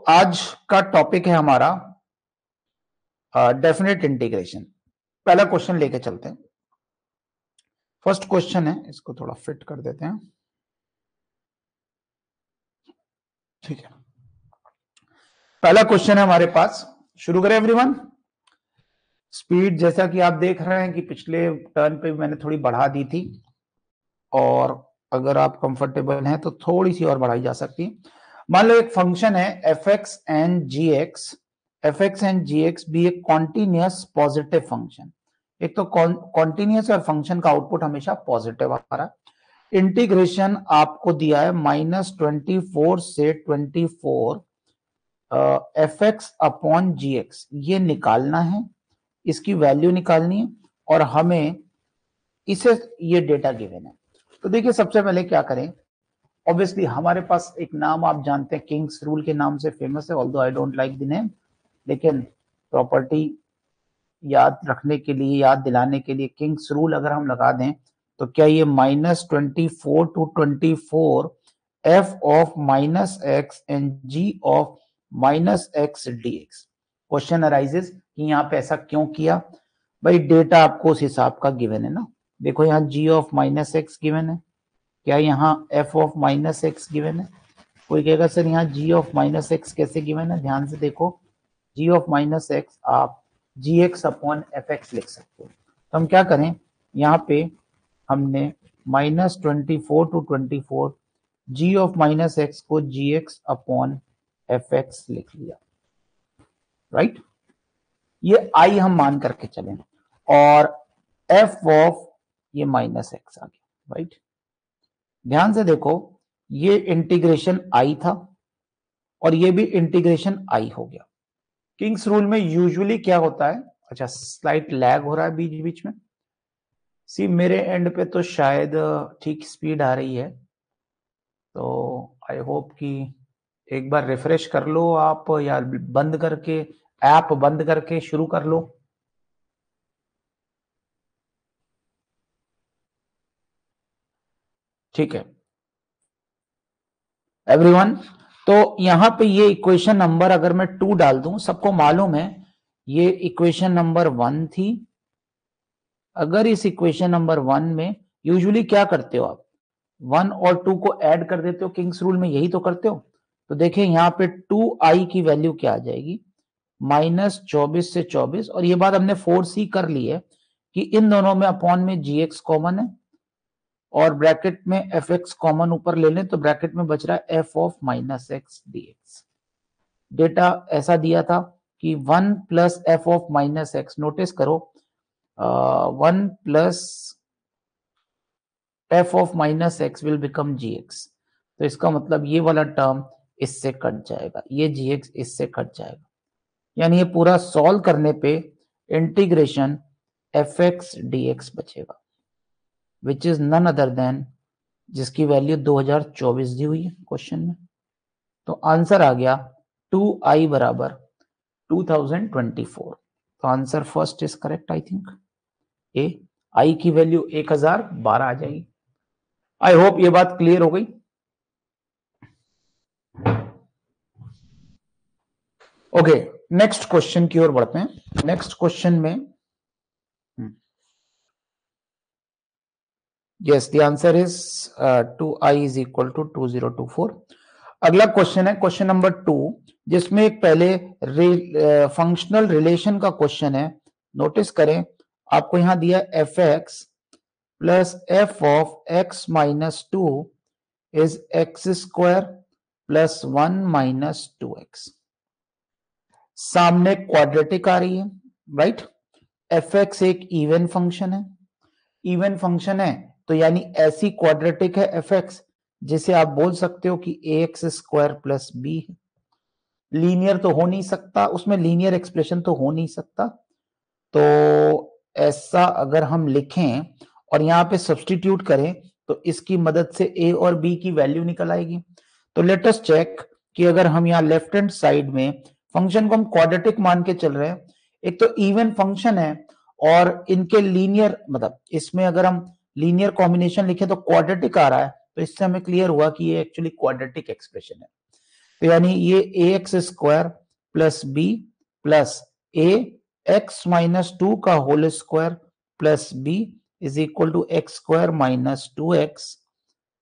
आज का टॉपिक है हमारा डेफिनेट इंटीग्रेशन। पहला क्वेश्चन लेके चलते हैं। फर्स्ट क्वेश्चन है, इसको थोड़ा फिट कर देते हैं। ठीक है, पहला क्वेश्चन है हमारे पास। शुरू करें एवरीवन। स्पीड जैसा कि आप देख रहे हैं कि पिछले टर्न पे मैंने थोड़ी बढ़ा दी थी, और अगर आप कंफर्टेबल हैं तो थोड़ी सी और बढ़ाई जा सकती है। मान लो एक फंक्शन है F X and G X, F X and G X भी एक कॉन्टिन्यूअस पॉजिटिव फंक्शन। एक तो कॉन्टिन्यूअस और फंक्शन का आउटपुट हमेशा पॉजिटिव आ रहा है। इंटीग्रेशन आपको दिया है -24 से 24 एफ एक्स अपॉन जी एक्स, ये निकालना है, इसकी वैल्यू निकालनी है, और हमें इसे ये डेटा गिवन है। तो देखिए सबसे पहले क्या करें। ऑब्वियसली हमारे पास एक नाम आप जानते हैं, किंग्स रूल के नाम से फेमस है, although I don't like the name, लेकिन प्रॉपर्टी याद रखने के लिए, याद दिलाने के लिए किंग्स रूल अगर हम लगा दें तो क्या ये -24 to 24 F of -x and g of -x dx। Question arises कि यहाँ पे ऐसा क्यों किया। भाई डेटा आपको उस हिसाब का गिवन है ना। देखो यहाँ g ऑफ -x गिवन है, क्या यहाँ f ऑफ -x गिवन है। कोई कहेगा सर यहाँ g ऑफ -x कैसे गिवन है। ध्यान से देखो, g ऑफ -x आप gx अपॉन fx लिख सकते हो। तो हम क्या करें, यहाँ पे हमने -24 to 24 g ऑफ -x को gx अपॉन fx लिख लिया, राइट। ये i हम मान करके चलें, और f ऑफ ये -x आ गया, राइट। ध्यान से देखो, ये इंटीग्रेशन i था और ये भी इंटीग्रेशन i हो गया। किंग्स रूल में यूजुअली क्या होता है, अच्छा स्लाइट लैग हो रहा है बीच बीच में। सी मेरे एंड पे तो शायद ठीक स्पीड आ रही है, तो आई होप कि एक बार रिफ्रेश कर लो आप, या बंद करके, ऐप बंद करके शुरू कर लो। ठीक है एवरीवन, तो यहां पे ये इक्वेशन नंबर अगर मैं 2 डाल दूं, सबको मालूम है ये इक्वेशन नंबर 1 थी। अगर इस इक्वेशन नंबर 1 में यूजुअली क्या करते हो आप, 1 और 2 को ऐड कर देते हो, किंग्स रूल में यही तो करते हो। तो देखिए यहाँ पे 2i की वैल्यू क्या आ जाएगी, -24 से 24, और ये बात हमने 4c कर ली है कि इन दोनों में अपॉन में gx कॉमन है, और ब्रैकेट में fx कॉमन ऊपर ले लें तो ब्रैकेट में बच रहा है f of -x dx। Data ऐसा दिया था कि 1 plus f of -x, notice करो 1 plus f of -x will become gx। तो इसका मतलब ये वाला टर्म इससे कट जाएगा, ये gx इससे कट जाएगा, यानी ये पूरा सॉल्व करने पे इंटीग्रेशन fx dx बचेगा, which is none other than, जिसकी वैल्यू 2024 दी हुई है क्वेश्चन में। तो आंसर आ गया 2i बराबर 2024। तो answer first is correct, I think A, i की वैल्यू 1012 आ जाएगी। आई होप ये बात क्लियर हो गई। ओके, नेक्स्ट क्वेश्चन की ओर बढ़ते हैं। नेक्स्ट क्वेश्चन में yes the answer is 2i is equal to 2024। अगला क्वेश्चन है क्वेश्चन नंबर 2, जिसमें एक पहले फंक्शनल रिलेशन का क्वेश्चन है। नोटिस करें, आपको यहां दिया F x plus F of x minus 2 is x square plus 1 minus 2x। सामने क्वाड्रेटिक आ रही है, राइट। एफ एक्स एक इवन फंक्शन है, इवन फंक्शन है तो यानी ऐसी क्वाड्रेटिक है एफ एक्स जिसे आप बोल सकते हो कि ए एक्स स्क्वायर प्लस बी है। लीनियर तो हो नहीं सकता, उसमें लीनियर एक्सप्रेशन तो हो नहीं सकता। तो ऐसा अगर हम लिखें और यहां पे सब्सटीट्यूट करें तो इसकी मदद से ए और बी की वैल्यू निकल आएगी। तो लेट अस चेक कि अगर हम यहाँ लेफ्ट हैंड साइड में फंक्शन को हम क्वाड्रेटिक मान के चल रहे हैं, एक तो इवन फंक्शन है और इनके लीनियर, मतलब इसमें अगर हम लीनियर कॉम्बिनेशन लिखें तो क्वाड्रेटिक आ रहा है, तो इससे हमें क्लियर हुआ कि ये एक्चुअली क्वाड्रेटिक एक्सप्रेशन है। तो यानी ये A x square plus B plus A x minus 2 का whole square plus B is equal to x square minus 2x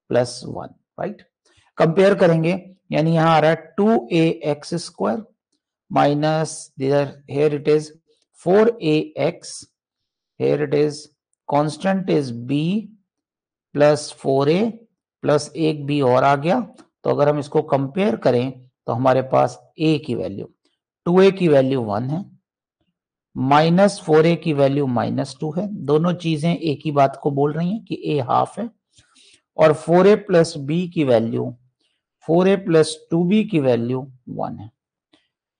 plus 1, right. Compare करेंगे, यानी यहां आ रहा है 2ax स्क्वायर minus here it is 4ax, here it is constant is b plus 4a plus एक b और आ गया। तो अगर हम इसको कंपेयर करें तो हमारे पास a की वैल्यू 2a की वैल्यू 1 है, माइनस 4a की वैल्यू माइनस 2 है। दोनों चीजें एक ही बात को बोल रही हैं कि a हाफ है, और 4a प्लस b की वैल्यू 4a प्लस 2b की वैल्यू 1 है।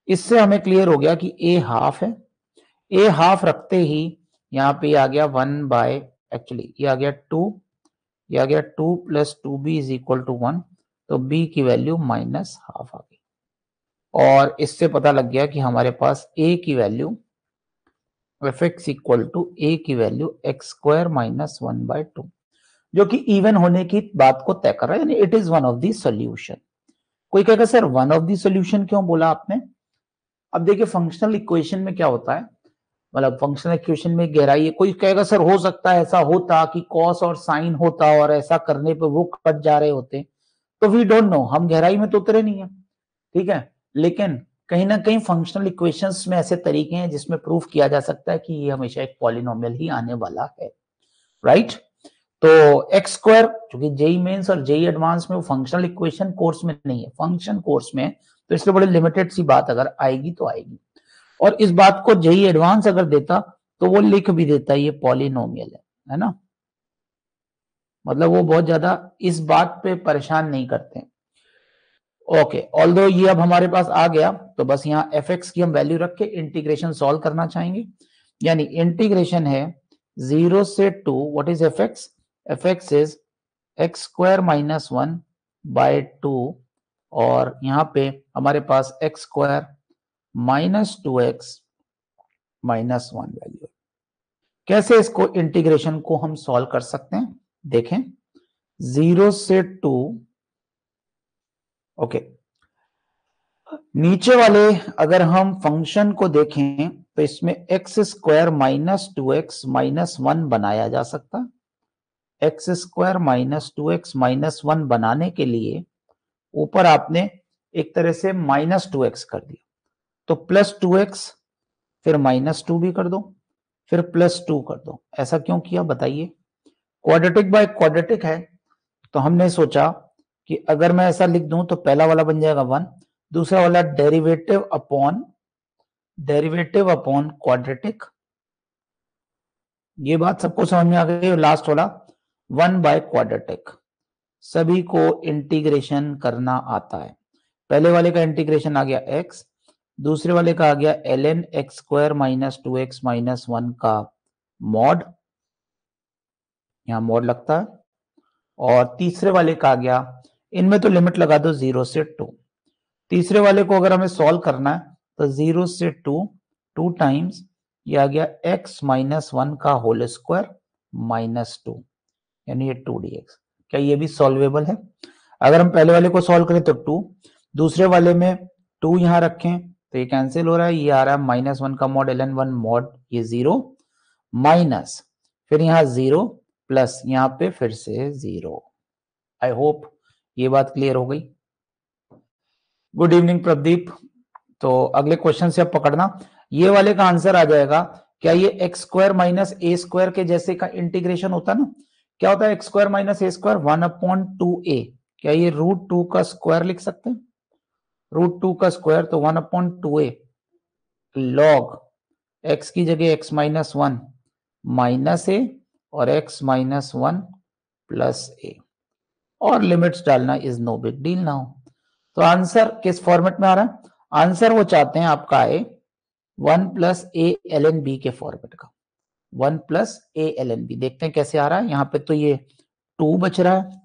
इससे हमें क्लियर हो गया कि a हाफ है। a हाफ रखते ही यहाँ पे आ गया 1 बाय, एक्चुअली ये आ गया 2, ये आ गया 2 plus 2b is equal to 1, तो b की वैल्यू माइनस हाफ आ गई। और इससे पता लग गया कि हमारे पास a की value fx equal to a की value X square minus 1 by 2, जो कि इवन होने की बात को तय कर रहा है, यानी it is one of the solution. कोई कहेगा sir one of the solution क्यों बोला आपने? अब देखिए फंक्शनल इक्वेशन में क्या होता है, मतलब फंक्शनल इक्वेशन में गहराई है। कोई कहेगा सर हो सकता है ऐसा होता कि कॉस और साइन होता और ऐसा करने पे वो कट जा रहे होते, तो वी डोंट नो, हम गहराई में तो उतरे नहीं है, ठीक है। लेकिन कहीं ना कहीं फंक्शनल इक्वेशंस में ऐसे तरीके हैं जिसमें प्रूफ किया जा सकता है कि ये हमेशा एक पॉलिनोमियल ही आने वाला है, राइट। तो एक्स स्क्वायर, चूंकि जेई मेंस और जेई एडवांस में वो फंक्शनल इक्वेशन कोर्स में नहीं है, फंक्शन कोर्स में, तो इसलिए बड़ी लिमिटेड सी बात अगर आएगी तो आएगी। और इस बात को जेई एडवांस अगर देता तो वो लिख भी देता ये पॉलिनोमियल है ना, मतलब वो बहुत ज्यादा इस बात पे परेशान नहीं करते। ओके, ऑल्दो ये अब हमारे पास आ गया, तो बस यहाँ एफ एक्स की हम वैल्यू रख के इंटीग्रेशन सॉल्व करना चाहेंगे। यानी इंटीग्रेशन है 0 से 2, what is F x? F x is x square minus 1 by 2, और यहाँ पे हमारे पास x square minus 2x minus 1 value. कैसे इसको इंटीग्रेशन को हम सॉल्व कर सकते हैं, देखें। 0 से 2, ओके, नीचे वाले अगर हम फंक्शन को देखें तो इसमें x square minus 2x minus 1 बनाया जा सकता है। X square minus 2x minus 1 बनाने के लिए ऊपर आपने एक तरह से माइनस 2x कर दिया, तो प्लस 2x, फिर माइनस 2 भी कर दो, फिर प्लस 2 कर दो। ऐसा क्यों किया बताइए? क्वाड्रेटिक बाय क्वाड्रेटिक है, तो हमने सोचा कि अगर मैं ऐसा लिख दूं तो पहला वाला बन जाएगा 1, दूसरा वाला डेरिवेटिव अपॉन क्वाड्रेटिक। ये बात सबको समझ में आ गई। लास्ट वाला 1 बाय क्वाड्रेटिक। सभी को इंटीग्रेशन करना आता है। पहले वाले का इंटीग्रेशन आ गया x, दूसरे वाले का आ गया ln x square minus 2x minus 1 का मॉड, यहां मॉड लगता है, और तीसरे वाले का आ गया, इनमें तो लिमिट लगा दो 0 से 2। तीसरे वाले को अगर हमें सॉल्व करना है तो 0 से 2 टाइम्स ये आ गया x माइनस 1 का होल स्क्वायर माइनस 2, यानी ये 2dx। क्या ये भी सॉल्वेबल है? अगर हम पहले वाले को सॉल्व करें तो 2, दूसरे वाले में 2 यहां रखें तो ये कैंसिल हो रहा है, ये आ रहा है माइनस 1 का मॉड ln 1 मॉड ये 0 माइनस, फिर यहां 0 प्लस, यहां पे फिर से 0। आई होप ये बात क्लियर हो गई। Good evening Pradeep. तो अगले क्वेश्चन से अब पकड़ना, ये वाले का आंसर आ जाएगा, क्या ये एक्स स्क्वायर माइनस ए स्क्वायर के जैसे का इंटीग्रेशन होता ना? क्या होता है एक्स स्क्वायर माइनस ए स्क्वायर? 1/2a। क्या ये √2 का स्क्वायर लिख सकते हैं? √2 का स्क्वायर तो 1/2a लॉग x की जगह x माइनस 1 माइनस ए और x माइनस 1 प्लस ए, और लिमिट्स डालना is no big deal now. तो आंसर किस फॉर्मेट में आ रहा है? आंसर वो चाहते हैं आपका आए 1 plus A L N B के फॉर्मेट का। 1 plus A L N B देखते हैं कैसे आ रहा है। यहाँ पे तो ये 2 बच रहा है,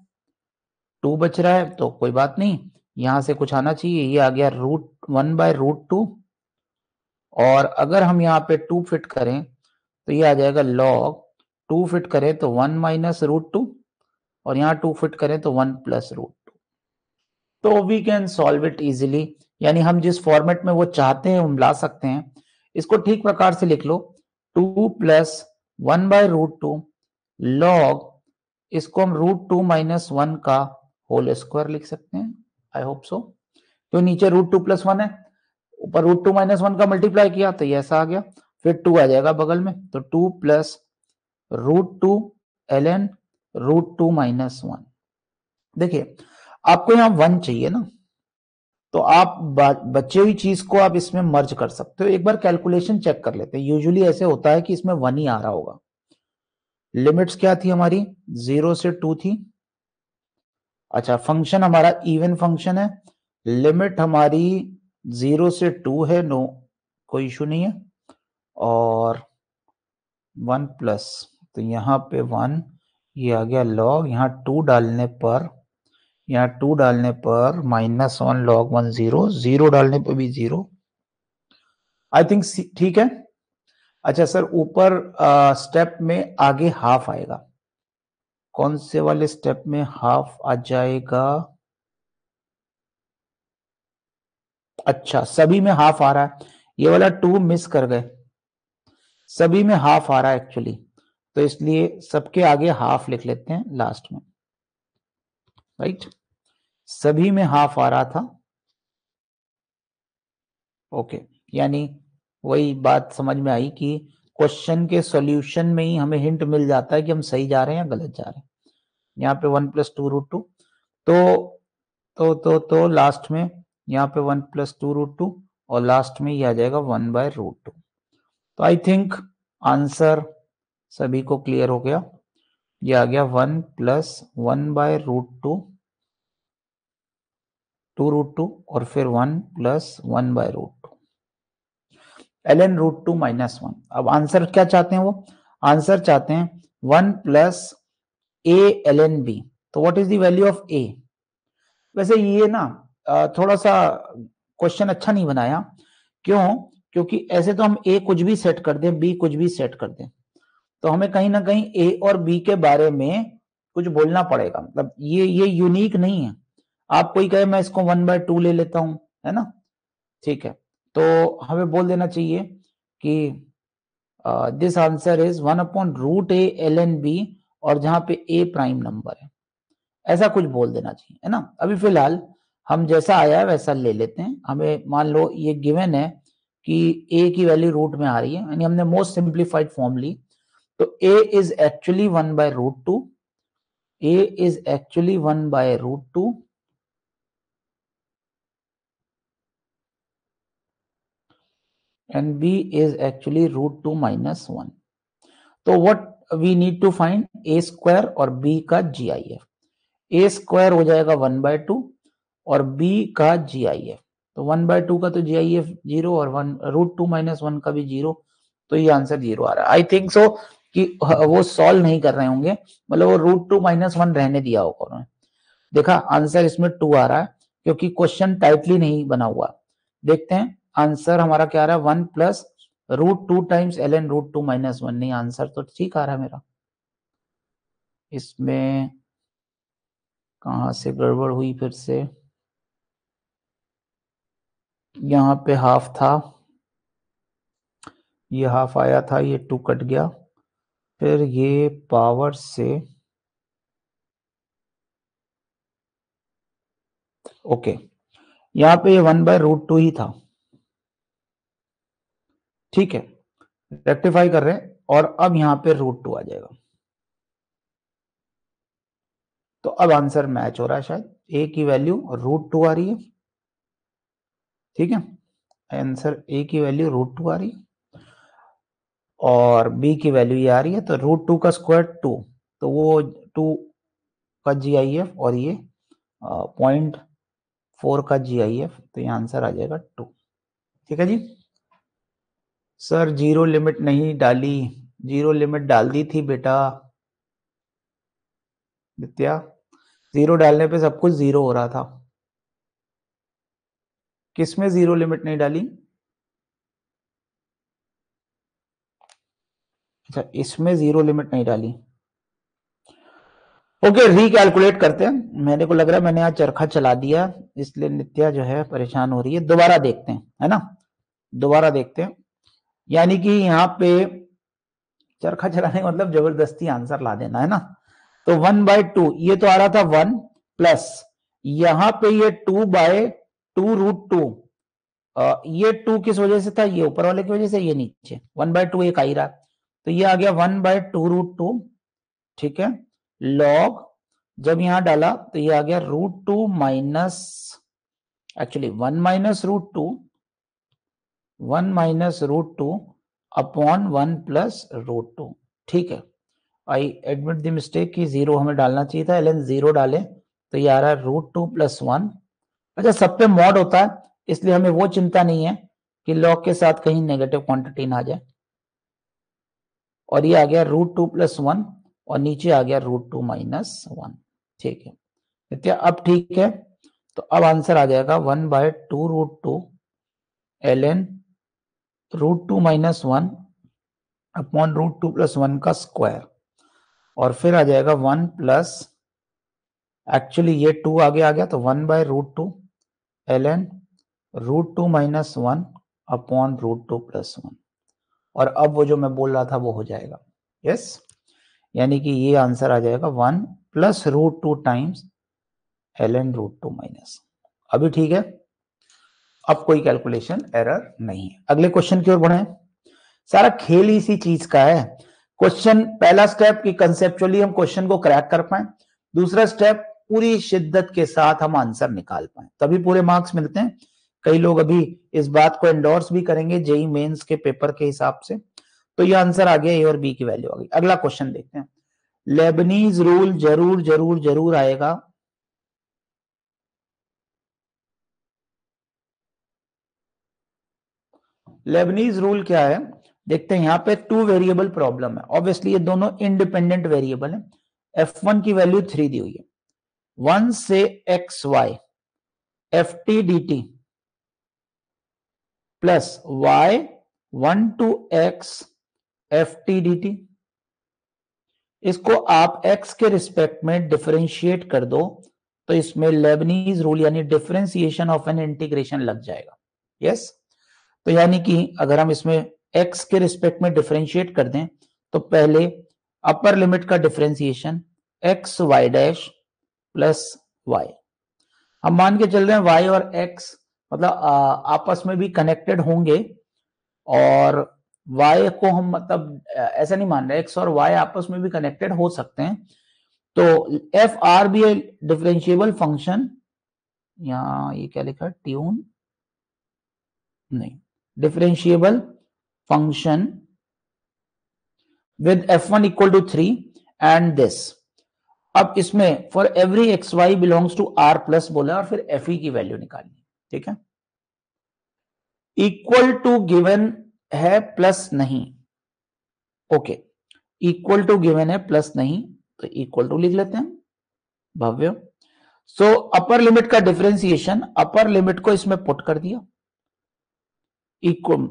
2 बच रहा है, तो कोई बात नहीं, यहां से कुछ आना चाहिए। ये आ गया √1 बाय √2, और अगर हम यहाँ पे 2 फिट करें तो ये आ जाएगा लॉग 2 फिट करें तो 1 माइनस √2, और यहाँ 2 फिट करें तो 1 प्लस √2। तो we can solve it easily, यानी हम जिस फॉर्मेट में वो चाहते हैं हम ला सकते हैं। इसको ठीक प्रकार से लिख लो, 2 प्लस 1/√2 लॉग, इसको हम √2 - 1 का होल स्क्वायर लिख सकते हैं। I hope so. तो नीचे √2 + 1 है, ऊपर √2 - 1 का मल्टीप्लाई किया तो ये ऐसा आ गया, फिर 2 आ जाएगा बगल में, तो 2 प्लस √2 ln √2 - 1। देखिए आपको यहाँ 1 चाहिए ना, तो आप बची हुई चीज को आप इसमें मर्ज कर सकते हो। एक बार कैलकुलेशन चेक कर लेते हैं, यूजुअली ऐसे होता है कि इसमें 1 ही आ रहा होगा। लिमिट्स क्या थी हमारी, 0 से 2 थी। अच्छा, फंक्शन हमारा इवन फंक्शन है, लिमिट हमारी 0 से 2 है, नो कोई इशू नहीं है, और 1 प्लस, तो यहाँ पे 1, ये आ गया लॉग, यहाँ 2 डालने पर, यहाँ 2 डालने पर -1 log 1 0, 0 डालने पर भी 0। आई थिंक ठीक है। अच्छा सर, ऊपर स्टेप में आगे हाफ आएगा, कौन से वाले स्टेप में हाफ आ जाएगा? अच्छा, सभी में हाफ आ रहा है, ये वाला 2 मिस कर गए, सभी में हाफ आ रहा है एक्चुअली, तो इसलिए सबके आगे हाफ लिख लेते हैं लास्ट में, राइट। सभी में हाफ आ रहा था, ओके। यानी वही बात समझ में आई कि क्वेश्चन के सॉल्यूशन में ही हमें हिंट मिल जाता है कि हम सही जा रहे हैं या गलत जा रहे हैं। यहाँ पे 1 + 2√2, तो लास्ट में यहाँ पे 1 + 2√2 और लास्ट में ये आ जाएगा 1/√2। तो आई थिंक आंसर सभी को क्लियर हो गया, ये आ गया 1 + 1/√2 2√2 और फिर 1 + 1/√2 ln √2 - 1। अब आंसर क्या चाहते हैं वो, आंसर चाहते हैं 1 + a ln b। तो what is the value of a? वैसे ये ना थोड़ा सा क्वेश्चन अच्छा नहीं बनाया, क्यों? क्योंकि ऐसे तो हम a कुछ भी सेट कर दें, b कुछ भी सेट कर दें, तो हमें कहीं ना कहीं a और b के बारे में कुछ बोलना पड़ेगा, मतलब ये यूनिक नहीं है। आप कोई कहे मैं इसको 1/2 ले लेता हूं, है ना, ठीक है, तो हमें बोल देना चाहिए कि this answer is 1/√a ln b, और जहां पे a प्राइम नंबर है, ऐसा कुछ बोल देना चाहिए, है ना। अभी फिलहाल हम जैसा आया है वैसा ले लेते हैं। हमें मान लो ये गिवन है कि a की वैल्यू रूट में आ रही है, यानी हमने मोस्ट सिंप्लीफाइड फॉर्म ली, तो a is actually 1/√2, a is actually 1/√2 and b is actually √2 - 1। तो what we need to find a square और b का GIF। a square हो जाएगा 1/2 और b का GIF, तो 1/2 का तो GIF 0 और √2 - 1 का भी 0, तो ये आंसर 0 आ रहा है। आई थिंक सो कि वो सॉल्व नहीं कर रहे होंगे, मतलब वो √2 - 1 रहने दिया होगा उन्होंने। देखा आंसर इसमें 2 आ रहा है क्योंकि क्वेश्चन टाइटली नहीं बना हुआ। देखते हैं आंसर हमारा क्या आ रहा है, 1 + √2 टाइम्स ln √2 - 1। नहीं, आंसर तो ठीक आ रहा है मेरा, इसमें कहां से गड़बड़ हुई फिर से, यहाँ पे हाफ था, ये हाफ आया था, ये 2 कट गया, फिर ये पावर से, ओके, यहाँ पे ये 1/√2 ही था, ठीक है, रेक्टिफाई कर रहे हैं, और अब यहाँ पे √2 आ जाएगा, तो अब आंसर मैच हो रहा है शायद, a की वैल्यू √2 आ रही है, ठीक है, आंसर a की वैल्यू √2 आ रही है और b की वैल्यू ये आ रही है, तो √2 का स्क्वायर 2, तो वो 2 का GIF और ये 0.4 का GIF, तो ये आंसर आ जाएगा 2। ठीक है जी सर, जीरो लिमिट नहीं डाली, जीरो लिमिट डाल दी थी बेटा विद्या, जीरो डालने पे सब कुछ जीरो हो रहा था। किसमें जीरो लिमिट नहीं डाली? अच्छा, इसमें जीरो लिमिट नहीं डाली, ओके, रिकैलकुलेट करते हैं। मेरे को लग रहा है मैंने आज चरखा चला दिया, इसलिए नित्या जो है परेशान हो रही है। दोबारा देखते हैं, है ना, दोबारा देखते हैं। यानी कि यहाँ पे चरखा चलाने का मतलब जबरदस्ती आंसर ला देना, है ना। तो 1/2 ये तो आ रहा था 1 प्लस यहां पे ये 2/2√2, ये 2 किस वजह से था, ये ऊपर वाले की वजह से, ये नीचे 1/2 एक आ ही रहा, तो ये आ गया 1/2√2, ठीक है। लॉग जब यहां डाला तो ये आ गया √2 माइनस, एक्चुअली 1 - √2 अपॉन 1 + √2, ठीक है। आई एडमिट द मिस्टेक कि 0 हमें डालना चाहिए था, ln 0 डालें तो ये आ रहा है √2 + 1। अच्छा, सब पे मॉड होता है इसलिए हमें वो चिंता नहीं है कि लॉग के साथ कहीं नेगेटिव क्वांटिटी ना आ जाए। और ये आ गया √2 + 1 और नीचे आ गया √2 - 1, ठीक है नित्या, अब ठीक है। तो अब आंसर आ जाएगा 1/2√2 ln √2 - 1 अपॉन √2 + 1 का स्क्वायर, और फिर आ जाएगा 1 प्लस, एक्चुअली ये 2 आगे आ गया तो 1/√2 ln √2 - 1 अपॉन √2 + 1, और अब वो जो मैं बोल रहा था वो हो जाएगा, यस। यानी कि ये आंसर आ जाएगा 1 + √2 टाइम्स ln √2 - अभी ठीक है, अब कोई कैलकुलेशन एरर नहीं है। अगले क्वेश्चन की ओर बढ़े, सारा खेल इसी चीज का है। क्वेश्चन, पहला स्टेप कि कंसेप्चुअली हम क्वेश्चन को क्रैक कर पाए, दूसरा स्टेप पूरी शिद्दत के साथ हम आंसर निकाल पाए, तभी पूरे मार्क्स मिलते हैं। कई लोग अभी इस बात को एंडोर्स भी करेंगे जेई मेंस के पेपर के हिसाब से। तो ये आंसर आ गया, ए और बी की वैल्यू आ गई। अगला क्वेश्चन देखते हैं। लेबनीज रूल जरूर जरूर जरूर आएगा। लेबनीज रूल क्या है देखते हैं। यहां पे 2 वेरिएबल प्रॉब्लम है, ऑब्वियसली ये दोनों इंडिपेंडेंट वेरिएबल है। f1 की वैल्यू 3 दी हुई है, 1 से xy ft dt plus y 1 to x ft dt, इसको आप x के रिस्पेक्ट में डिफरेंशिएट कर दो तो इसमें लेबनीज रूल यानी डिफरेंशिएशन ऑफ एन इंटीग्रेशन लग जाएगा, यस। तो यानी कि अगर हम इसमें x के रिस्पेक्ट में डिफरेंशिएट कर दें तो पहले अपर लिमिट का differentiation X Y dash plus Y, हम मान के चल रहे हैं y और x मतलब आपस में भी कनेक्टेड होंगे, और y को हम मतलब ऐसा नहीं मान रहे, x और y आपस में भी कनेक्टेड हो सकते हैं। तो एफ आर भी डिफरेंशिएबल फंक्शन, यहाँ ये क्या लिखा है, ट्यून नहीं, differentiable function with f1 equal to 3 and this। अब इसमें for every X Y belongs to R plus बोला और फिर एफ ई की वैल्यू निकालनी, ठीक है। इक्वल टू गिवन है प्लस नहीं, ओके, इक्वल टू गिवन है प्लस नहीं तो इक्वल टू लिख लेते हैं भव्य। सो अपर लिमिट का डिफरेंशिएशन, अपर लिमिट को इसमें पुट कर दिया, इक्वल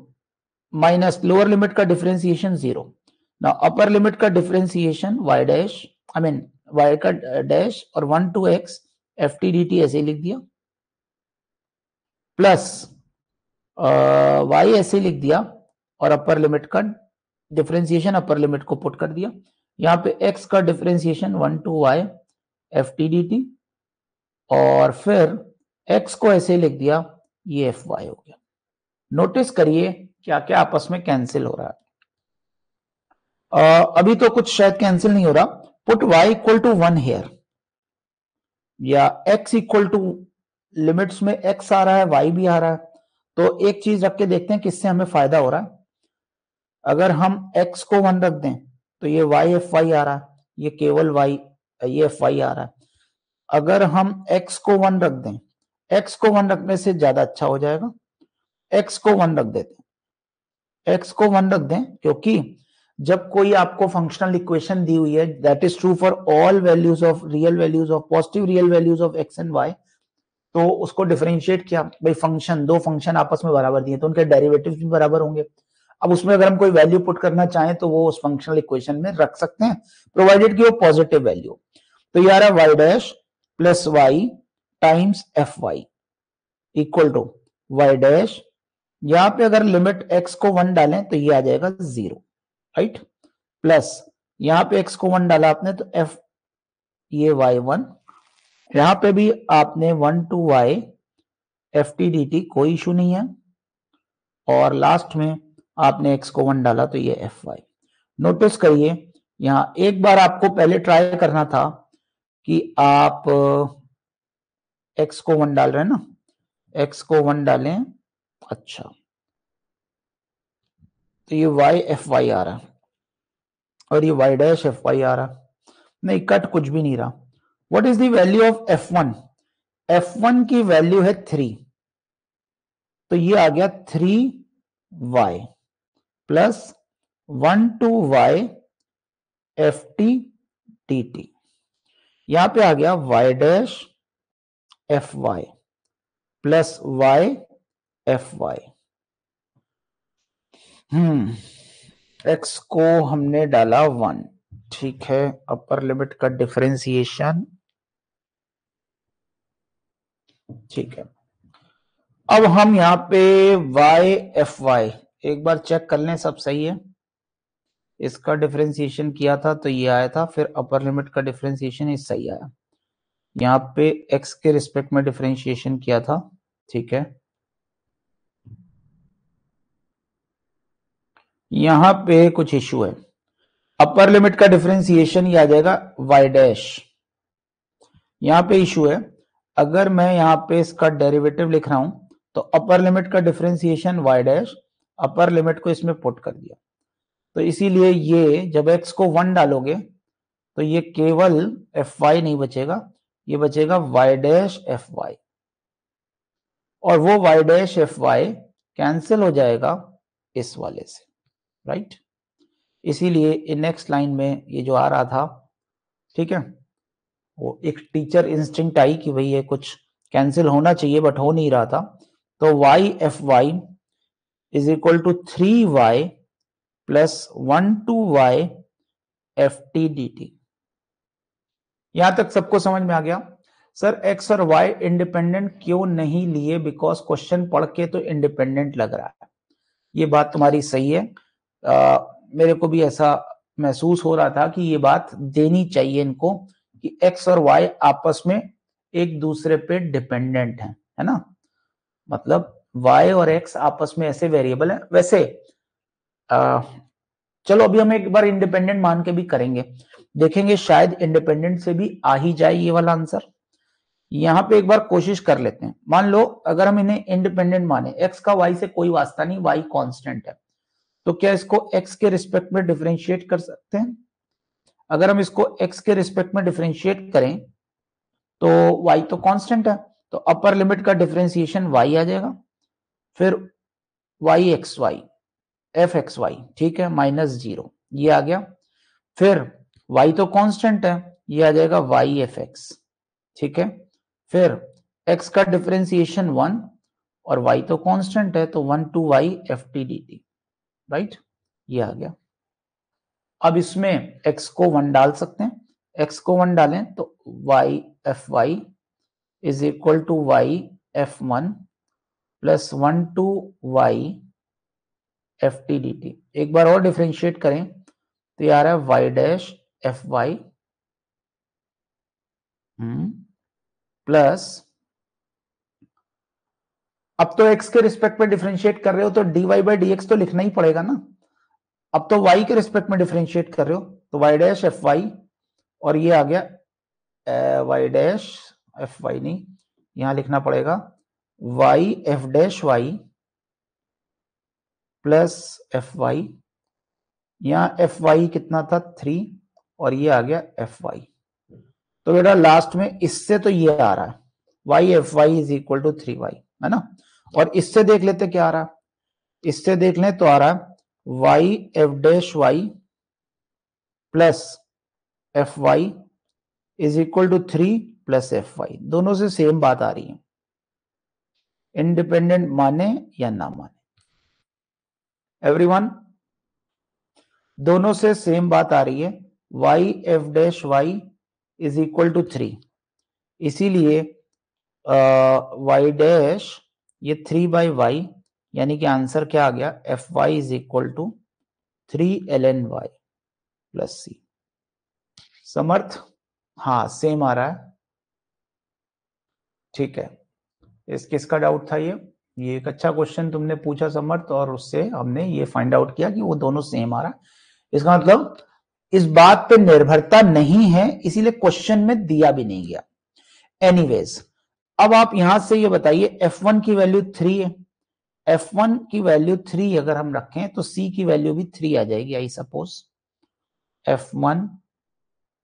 माइनस लोअर लिमिट का डिफरेंशिएशन 0। ना अपर लिमिट का differentiation y dash, I mean y का डैश और 1 to x F T D T ऐसे ही लिख दिया, प्लस y ऐसे लिख दिया, और अपर लिमिट का डिफरेंशिएशन अपर लिमिट को पुट कर दिया। यहाँ पे x का differentiation 1 to y F T D T, और फिर x को ऐसे लिख दिया, ये एफ वाई हो गया। नोटिस करिए क्या क्या आपस में कैंसिल हो रहा है। अभी तो कुछ शायद कैंसिल नहीं हो रहा। Put y equal to 1 here, या x इक्वल टू लिमिट्स में x आ रहा है y भी आ रहा है, तो एक चीज रख के देखते हैं किससे हमें फायदा हो रहा है। अगर हम x को 1 रख दें तो ये y एफ वाई आ रहा है, ये केवल y, ये एफ वाई आ रहा है। अगर हम x को 1 रख दें, x को 1 रखने से ज्यादा अच्छा हो जाएगा, x को 1 रख देते हैं, x को 1 रख दें, क्योंकि जब कोई आपको फंक्शनल इक्वेशन दी हुई है that is true for all values of real values of positive real values of X and Y, तो उसको डिफरेंशिएट किया, भाई फंक्शन, दो फंक्शन आपस में बराबर दिए तो उनके डेरिवेटिव्स भी बराबर होंगे। अब उसमें अगर हम कोई वैल्यू पुट करना चाहें तो वो उस फंक्शनल इक्वेशन में रख सकते हैं, प्रोवाइडेड कि वो पॉजिटिव वैल्यू। तो ये आ रहा है Y dash plus Y times F Y equal to Y dash, यहां पे अगर लिमिट x को 1 डालें तो ये आ जाएगा 0, राइट, प्लस यहां पे x को 1 डाला आपने तो f ये y1, यहां पे भी आपने 1 to y F T D T, कोई इशू नहीं है, और लास्ट में आपने x को 1 डाला तो ये एफ वाई। नोटिस करिए यहां एक बार आपको पहले ट्राई करना था कि आप x को 1 डाल रहे हैं ना, x को 1 डालें, अच्छा तो ये y एफ वाई आ रहा है और ये y डैश एफ वाई आ रहा है, नहीं कट कुछ भी नहीं रहा। What is the value of f1? f1 की वैल्यू है 3, तो ये आ गया 3y plus 1 to y F T D T, यहां पे आ गया y dash F Y plus y F Y. x को हमने डाला 1, ठीक है, अपर लिमिट का डिफरेंशिएशन, ठीक है। अब हम यहां पे y एफ वाई एक बार चेक कर लें, सब सही है। इसका डिफरेंशिएशन किया था तो ये आया था, फिर अपर लिमिट का डिफरेंशिएशन इस सही आया। यहाँ पे x के रिस्पेक्ट में डिफरेंशिएशन किया था, ठीक है। यहां पे कुछ इश्यू है, अपर लिमिट का डिफरेंशिएशन ये आ जाएगा y डैश, यहां पे इश्यू है, अगर मैं यहां पे इसका डेरिवेटिव लिख रहा हूं तो अपर लिमिट का differentiation y dash, upper limit को इसमें पुट कर दिया, तो इसीलिए ये जब x को 1 डालोगे तो ये केवल एफ वाई नहीं बचेगा, ये बचेगा y डैश एफ वाई, और वो y dash F Y cancel हो जाएगा इस वाले से, राइट। इसीलिए नेक्स्ट लाइन में ये जो आ रहा था, ठीक है, वो एक टीचर इंस्टिंक्ट आई कि भाई ये कुछ कैंसिल होना चाहिए बट हो नहीं रहा था, तो y F Y is equal to 3y plus 1 to y F T D T. यहां तक सबको समझ में आ गया? सर x और y इंडिपेंडेंट क्यों नहीं लिए? बिकॉज क्वेश्चन पढ़ के तो इंडिपेंडेंट लग रहा है, ये बात तुम्हारी सही है। मेरे को भी ऐसा महसूस हो रहा था कि ये बात देनी चाहिए इनको कि x और y आपस में एक दूसरे पे डिपेंडेंट है ना, मतलब y और x आपस में ऐसे वेरिएबल है। वैसे चलो अभी हम एक बार इंडिपेंडेंट मान के भी करेंगे, देखेंगे शायद इंडिपेंडेंट से भी आ ही जाए ये वाला आंसर। यहां पे एक बार कोशिश कर लेते हैं, मान लो अगर हम इन्हें इंडिपेंडेंट माने, x का y से कोई वास्ता नहीं, y कांस्टेंट है, तो क्या इसको x के रिस्पेक्ट में डिफरेंशिएट कर सकते हैं? अगर हम इसको x के रिस्पेक्ट में डिफरेंशिएट करें तो y तो कांस्टेंट है, तो अपर लिमिट का डिफरेंशिएशन y आ जाएगा, फिर y X Y F X Y, ठीक है, -0 ये आ गया, फिर y तो कांस्टेंट है, ये आ जाएगा y एफ एक्स, ठीक है, फिर x का डिफरेंशिएशन 1 और y तो कांस्टेंट है तो 1 to y F T D T, right, ये आ गया। अब इसमें x को 1 डाल सकते हैं, x को 1 डालें तो y F Y is equal to y F one plus 1 to y F T D T. एक बार और डिफरेंशिएट करें तो ये आ रहा है y dash F Y plus, अब तो x के रिस्पेक्ट में डिफरेंशिएट कर रहे हो तो dy बाई डी एक्स तो लिखना ही पड़ेगा ना, अब तो y के रिस्पेक्ट में डिफरेंशिएट कर रहे हो तो y डैश एफ वाई, और ये आ गया y डैश एफ वाई, नहीं यहां लिखना पड़ेगा y F dash Y plus F Y, यहां एफ वाई कितना था 3 और ये आ गया एफ वाई, तो बेटा लास्ट में इससे तो ये आ रहा है y F Y is equal to 3y, है ना, और इससे देख लेते क्या आ रहा है, इससे देख लें तो आ रहा है y F dash Y plus F Y is equal to 3 plus F Y, दोनों से सेम बात आ रही है, इंडिपेंडेंट माने या ना माने एवरीवन, दोनों से सेम बात आ रही है, y F dash Y is equal to 3, इसीलिए y डैश ये 3/y, यानी कि आंसर क्या आ गया, fy is equal to 3ln y plus c। Samarth, हाँ सेम आ रहा है, ठीक है। इस किसका डाउट था ये एक अच्छा क्वेश्चन तुमने पूछा समर्थ, और उससे हमने ये फाइंड आउट किया कि वो दोनों सेम आ रहा है। इसका मतलब इस बात पे निर्भरता नहीं है, इसीलिए क्वेश्चन में दिया भी नहीं गया। एनीवेज, अब आप यहां से ये बताइए f1 की वैल्यू 3 है, f1 की वैल्यू 3 अगर हम रखें तो c की वैल्यू भी 3 आ जाएगी। I suppose f1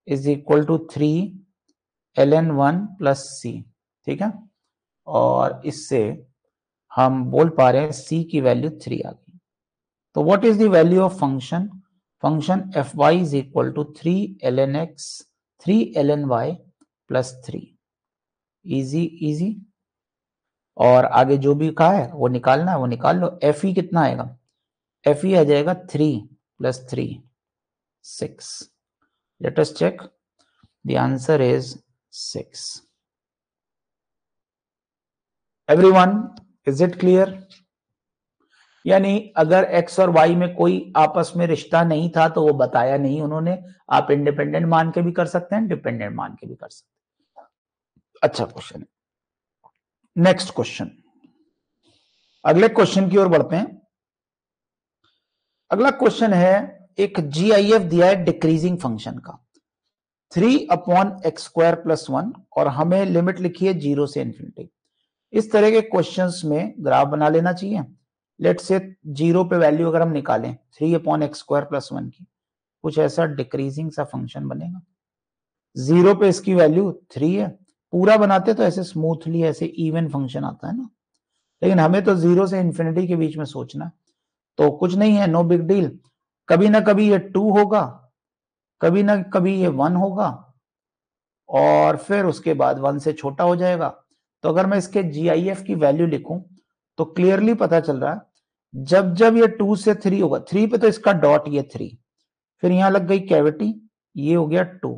is equal to 3ln1 plus c, ठीक है। और इससे हम बोल पा रहे हैं c की वैल्यू 3 आ गई। तो what is the value of function, function fy is equal to 3ln plus 3। Easy easy. और आगे जो भी कहा है वो निकालना है, वो निकाल लो। fe कितना आएगा, fe आ जाएगा 3 plus 3 6। Let us check, the answer is 6। Everyone, is it clear? यानी अगर x और y में कोई आपस में रिश्ता नहीं था तो वो बताया नहीं उन्होंने। आप इंडिपेंडेंट मान के भी कर सकते हैं, डिपेंडेंट मान के भी कर सकते हैं। अच्छा क्वेश्चन है। नेक्स्ट क्वेश्चन, अगले क्वेश्चन की ओर बढ़ते हैं। अगला क्वेश्चन है, एक जीआईएफ दिया है डिक्रीजिंग फंक्शन का 3/x² + 1, और हमें लिमिट लिखी है 0 से इन्फिनिटी। इस तरह के क्वेश्चंस में ग्राफ बना लेना चाहिए। लेट से 0 पे वैल्यू अगर हम निकालें 3/x² + 1 की, कुछ ऐसा डिक्रीजिंग सा फंक्शन बनेगा। 0 पे इसकी वैल्यू 3 है, पूरा बनाते तो ऐसे स्मूथली ऐसे इवन फंक्शन आता है ना, लेकिन हमें तो 0 से इन्फिनिटी के बीच में सोचना है। तो कुछ नहीं है, नो बिग डील, कभी ना कभी ये 2 होगा, कभी ना कभी ये 1 होगा, और फिर उसके बाद 1 से छोटा हो जाएगा। तो अगर मैं इसके जीआईएफ की वैल्यू लिखूं तो क्लियरली पता चल रहा है जब जब ये 2 से 3 होगा, 3 पे तो इसका डॉट ये 3, फिर यहां लग गई कैविटी, ये हो गया 2,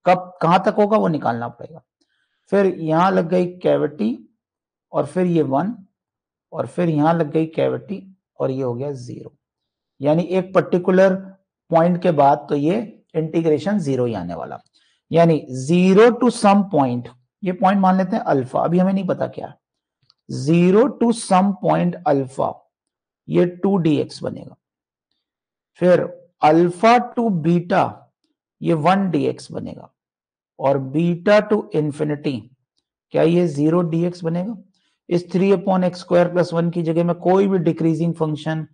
कब कहां तक होगा वो निकालना पड़ेगा। फिर यहां लग गई कैविटी और फिर ये 1, और फिर यहां लग गई कैविटी और ये हो गया 0। यानी एक पर्टिकुलर पॉइंट के बाद तो ये इंटीग्रेशन 0 ही आने वाला। यानी 0 टू सम पॉइंट, ये पॉइंट मान लेते हैं अल्फा, अभी हमें नहीं पता क्या है, 0 टू सम पॉइंट अल्फा ये 2dx बनेगा। फिर अल्फा टू बीटा ये 1dx बनेगा, और बीटा टू इंफिनिटी क्या ये 0dx बनेगा। इस 3/x² + 1 की जगह में कोई भी डिक्रीजिंग फंक्शन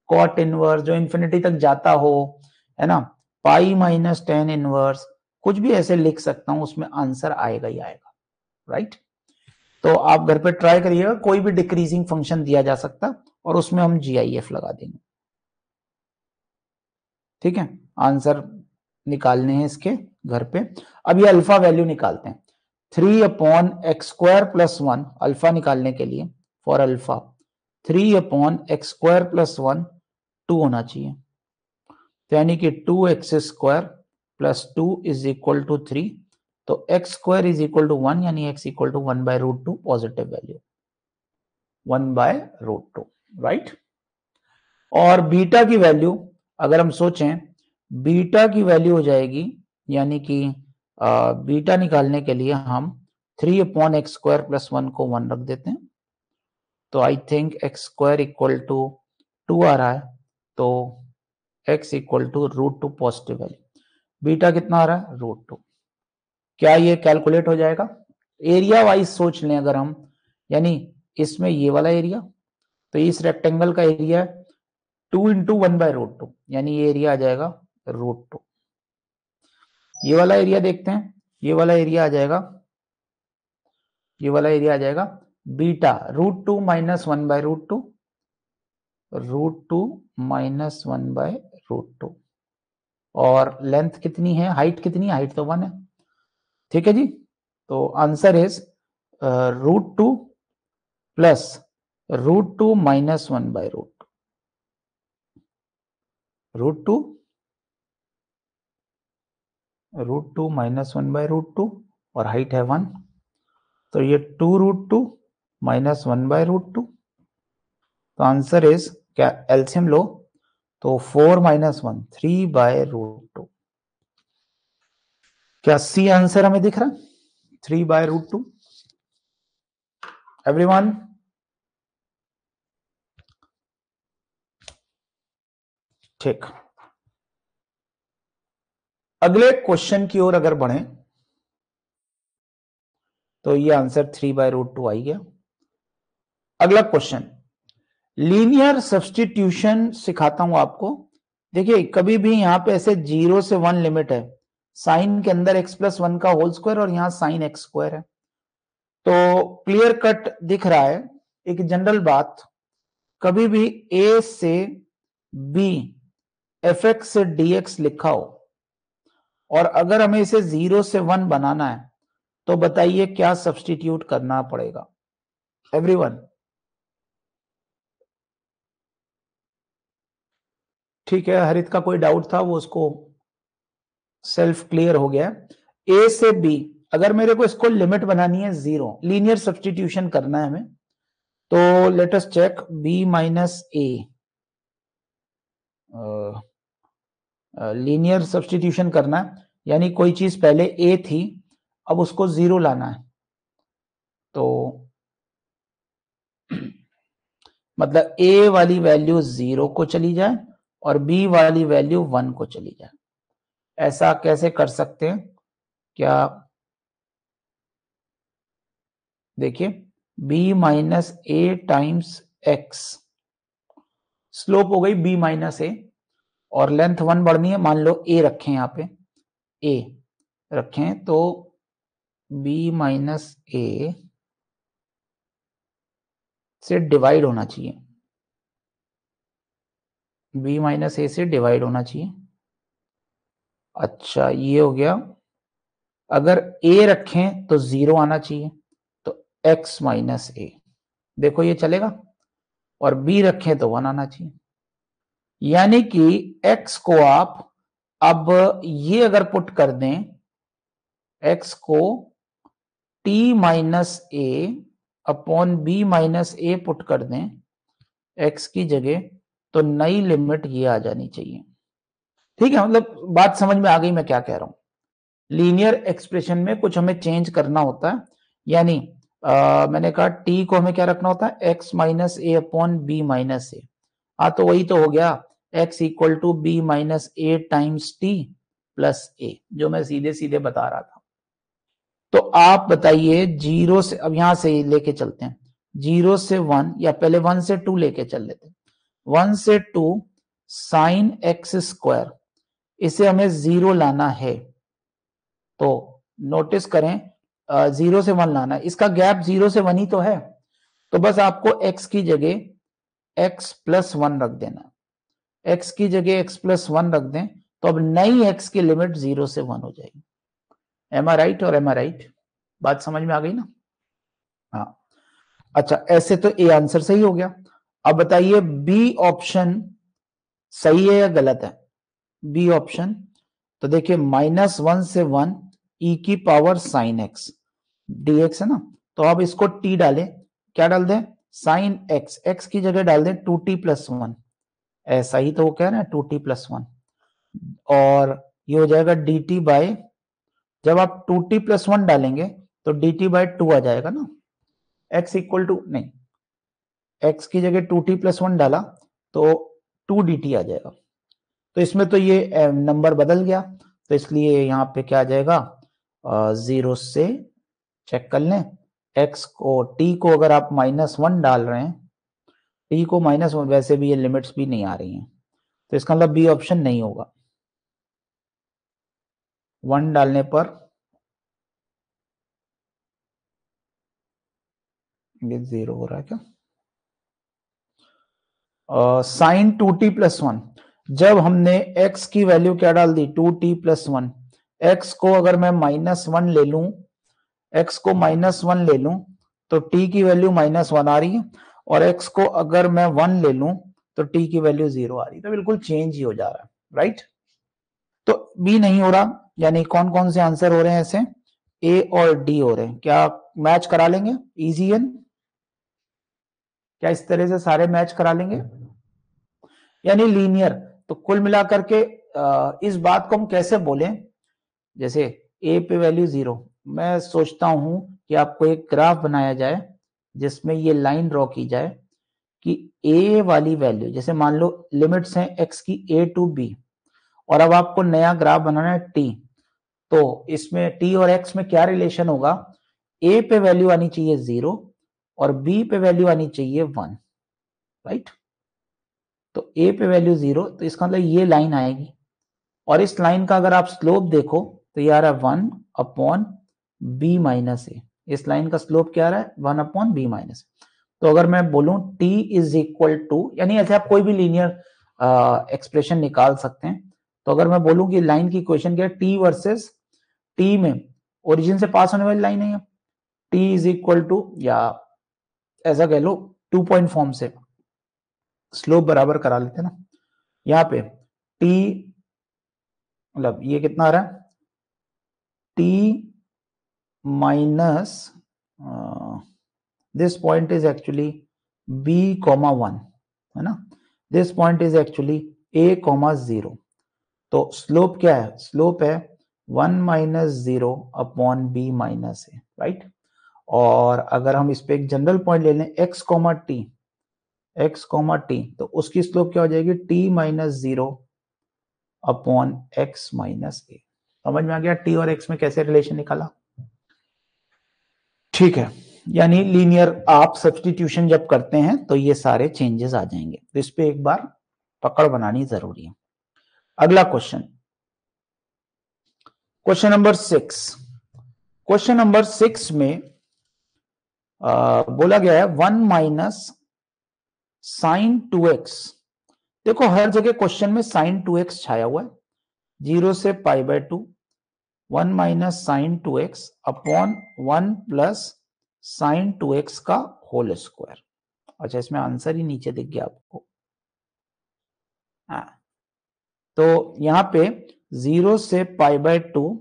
कॉट इनवर्स जो इंफिनिटी तक जाता हो, है ना, पाई माइनस टेन इनवर्स, कुछ भी ऐसे लिख सकता हूं, उसमें आंसर आएगा ही आएगा, राइट। तो आप घर पे ट्राई करिएगा, कोई भी डिक्रीजिंग फंक्शन दिया जा सकता और उसमें हम जीआईएफ लगा देंगे, ठीक है। आंसर निकालने हैं इसके घर पे। अब ये अल्फा वैल्यू निकालते हैं, 3/x² + 1, अल्फा निकालने के लिए फॉर अल्फा 3/x² + 1 2 होना चाहिए, यानी कि 2x² + 2 इज इक्वल टू 3। तो x² इज इक्वल टू 1, यानी x equal to 1/√2, positive value 1/√2, right. और बीटा की वैल्यू अगर हम सोचें, बीटा की वैल्यू हो जाएगी, यानी कि बीटा निकालने के लिए हम 3/x² + 1 को 1 रख देते हैं। तो I think x² equal to 2 आ रहा है, तो x equal to √2 positive value, beta कितना आ रहा है √2। क्या ये कैलकुलेट हो जाएगा? एरिया वाइज सोच लें अगर हम, यानी इसमें ये वाला एरिया, तो इस रेक्टेंगल का एरिया 2 × 1/√2, यानी ये एरिया आ जाएगा √2। ये वाला एरिया देखते हैं, ये वाला एरिया आ जाएगा, ये वाला एरिया आ जाएगा बीटा √2 - 1/√2, √2 - 1/√2। और लेंथ कितनी है, हाइट कितनी है, हाइट तो 1 है, ठीक है जी। तो आंसर इज √2 प्लस √2 - 1/√2, √2 √2 माइनस 1/√2 और हाइट है 1, तो ये 2√2 माइनस 1/√2, तो आंसर इज, क्या एलसीएम लो तो 4 माइनस 1 3/√2। क्या सी आंसर हमें दिख रहा है? 3/√2। एवरीवन, ठीक। अगले क्वेश्चन की ओर अगर बढ़े तो ये आंसर 3/√2 आई गया। अगला क्वेश्चन, लीनियर सब्स्टिट्यूशन सिखाता हूं आपको। देखिए कभी भी यहां पे ऐसे 0 से 1 लिमिट है, साइन के अंदर x+1 का होल स्क्वायर और यहां साइन x स्क्वायर है, तो क्लियर कट दिख रहा है। एक जनरल बात, कभी भी a से b fx से dx लिखा हो और अगर हमें इसे 0 से 1 बनाना है तो बताइए क्या सब्स्टिट्यूट करना पड़ेगा? एवरीवन, ठीक है, हरित का कोई डाउट था वो उसको सेल्फ क्लियर हो गया। ए से बी, अगर मेरे को इसको लिमिट बनानी है 0, लीनियर सब्स्टिट्यूशन करना है हमें, तो let us check b minus A, linear substitution करना है, यानी कोई चीज पहले a थी अब उसको 0 लाना है, तो मतलब a वाली वैल्यू 0 को चली जाए और b वाली वैल्यू 1 को चली जाए। ऐसा कैसे कर सकते हैं? क्या देखिए, b minus A times x, slope हो गई b माइनस ए और लेंथ 1 बढ़नी है, मान लो a रखें, यहां पे a रखें, तो b माइनस ए से डिवाइड होना चाहिए, b माइनस ए से डिवाइड होना चाहिए। अच्छा ये हो गया, अगर a रखें तो 0 आना चाहिए, तो x माइनस ए, देखो ये चलेगा, और b रखें तो 1 आना चाहिए, यानी कि x को आप अब ये अगर पुट कर दें, x को t minus A upon b minus A put कर दें x की जगह, तो नई लिमिट ये आ जानी चाहिए। ठीक है, मतलब बात समझ में आ गई मैं क्या कह रहा हूं। लीनियर एक्सप्रेशन में कुछ हमें चेंज करना होता है, यानी मैंने कहा t को हमें क्या रखना होता है, x minus A upon B minus A. हाँ तो वही तो हो गया, x equal to B minus A times T plus A, जो मैं सीधे सीधे बता रहा था। तो आप बताइए 0 से, अब यहां से लेके चलते हैं 0 से 1, या पहले 1 से 2 लेके चल लेते हैं। 1 से 2 साइन एक्स स्क्वायर, इसे हमें 0 लाना है, तो नोटिस करें 0 से 1 लाना है, इसका गैप 0 से 1 ही तो है, तो बस आपको x की जगह x+1 रख देना, x की जगह x+1 रख दें, तो अब नई x की लिमिट 0 से 1 हो जाएगी। एम आई राइट और एम आई राइट? बात समझ में आ गई ना? हाँ, अच्छा ऐसे तो ए आंसर सही हो गया। अब बताइए बी ऑप्शन सही है या गलत है? बी ऑप्शन, तो देखिए -1 से 1 e की पावर साइन एक्स dx है ना, तो अब इसको t डालें, क्या डाल दें, साइन एक्स, x की जगह डाल दें 2t+1, ऐसा ही तो वो कह रहे हैं 2t+1, और ये हो जाएगा dt बाय, जब आप 2t+1 डालेंगे तो dt/2 आ जाएगा ना, x इक्वल टू नहीं, x की जगह 2t+1 डाला तो 2dt आ जाएगा, तो इसमें तो ये नंबर बदल गया, तो इसलिए यहाँ पे क्या आ जाएगा, 0 से चेक कर लें, x को t को अगर आप -1 डाल रहे हैं, t को -1, वैसे भी ये लिमिट्स भी नहीं आ रही हैं, तो इसका मतलब बी ऑप्शन नहीं होगा। 1 डालने पर ये 0 हो रहा है क्या? साइन 2t+1, जब हमने x की वैल्यू क्या डाल दी, 2t+1, x को अगर मैं -1 ले लूं, x को -1 ले लूं तो t की वैल्यू -1 आ रही है, और x को अगर मैं 1 ले लूं तो t की वैल्यू 0 आ रही है, तो बिल्कुल चेंज ही हो जा रहा है, राइट? तो b नहीं हो रहा, यानी कौन कौन से आंसर हो रहे हैं ऐसे, ए और डी हो रहे हैं। क्या मैच करा लेंगे इजी एन? क्या इस तरह से सारे मैच करा लेंगे? यानी लीनियर। तो कुल मिलाकर के इस बात को हम कैसे बोलें, जैसे ए पे वैल्यू 0, मैं सोचता हूं कि आपको एक ग्राफ बनाया जाए जिसमें ये लाइन ड्रॉ की जाए कि ए वाली वैल्यू, जैसे मान लो लिमिट्स हैं एक्स की ए टू बी, और अब आपको नया ग्राफ बनाना है टी। तो इसमें टी और एक्स में क्या रिलेशन होगा, ए पे वैल्यू आनी चाहिए 0 और बी पे वैल्यू आनी चाहिए 1, राइट। तो ए पे वैल्यू 0, तो इसका मतलब ये लाइन आएगी, और इस लाइन का अगर आप स्लोप देखो तो ये आ रहा है 1 अपॉन बी माइनस ए। इस लाइन का स्लोप क्या आ रहा है, 1 अपॉन बी माइनस। तो अगर मैं बोलूं t इज इक्वल टू, यानी ऐसे आप कोई भी लीनियर एक्सप्रेशन निकाल सकते हैं। तो अगर मैं बोलूं कि लाइन की इक्वेशन क्या है, t वर्सेस t में ओरिजिन से पास होने वाली लाइन है, t इज इक्वल टू, या ऐसा कह लो 2 पॉइंट फॉर्म से स्लोप बराबर करा लेते हैं ना। यहाँ पे t मतलब ये कितना आ रहा है, t minus this point is actually b comma 1, है ना। This point is actually a comma 0। तो स्लोप क्या है, स्लोप है 1 माइनस 0 अपॉन बी माइनस ए, राइट। और अगर हम इस पे एक जनरल पॉइंट ले लें x comma T, x comma T, तो उसकी स्लोप क्या हो जाएगी, t minus 0 upon x minus A. समझ में आ गया t और x में कैसे रिलेशन निकाला? ठीक है, यानी लीनियर आप सब्स्टिट्यूशन जब करते हैं तो ये सारे चेंजेस आ जाएंगे। तो इस पे एक बार पकड़ बनानी जरूरी है। अगला question, question number 6। Question number 6 में बोला गया है 1 माइनस साइन 2x। देखो हर जगह क्वेश्चन में साइन 2x छाया हुआ है, 0 से pi by 2, 1 minus sine 2x upon 1 plus sine 2x का होल स्क्वायर। अच्छा, इसमें आंसर ही नीचे दिख गया आपको। हाँ, तो यहां पे 0 से पाई बाय 2,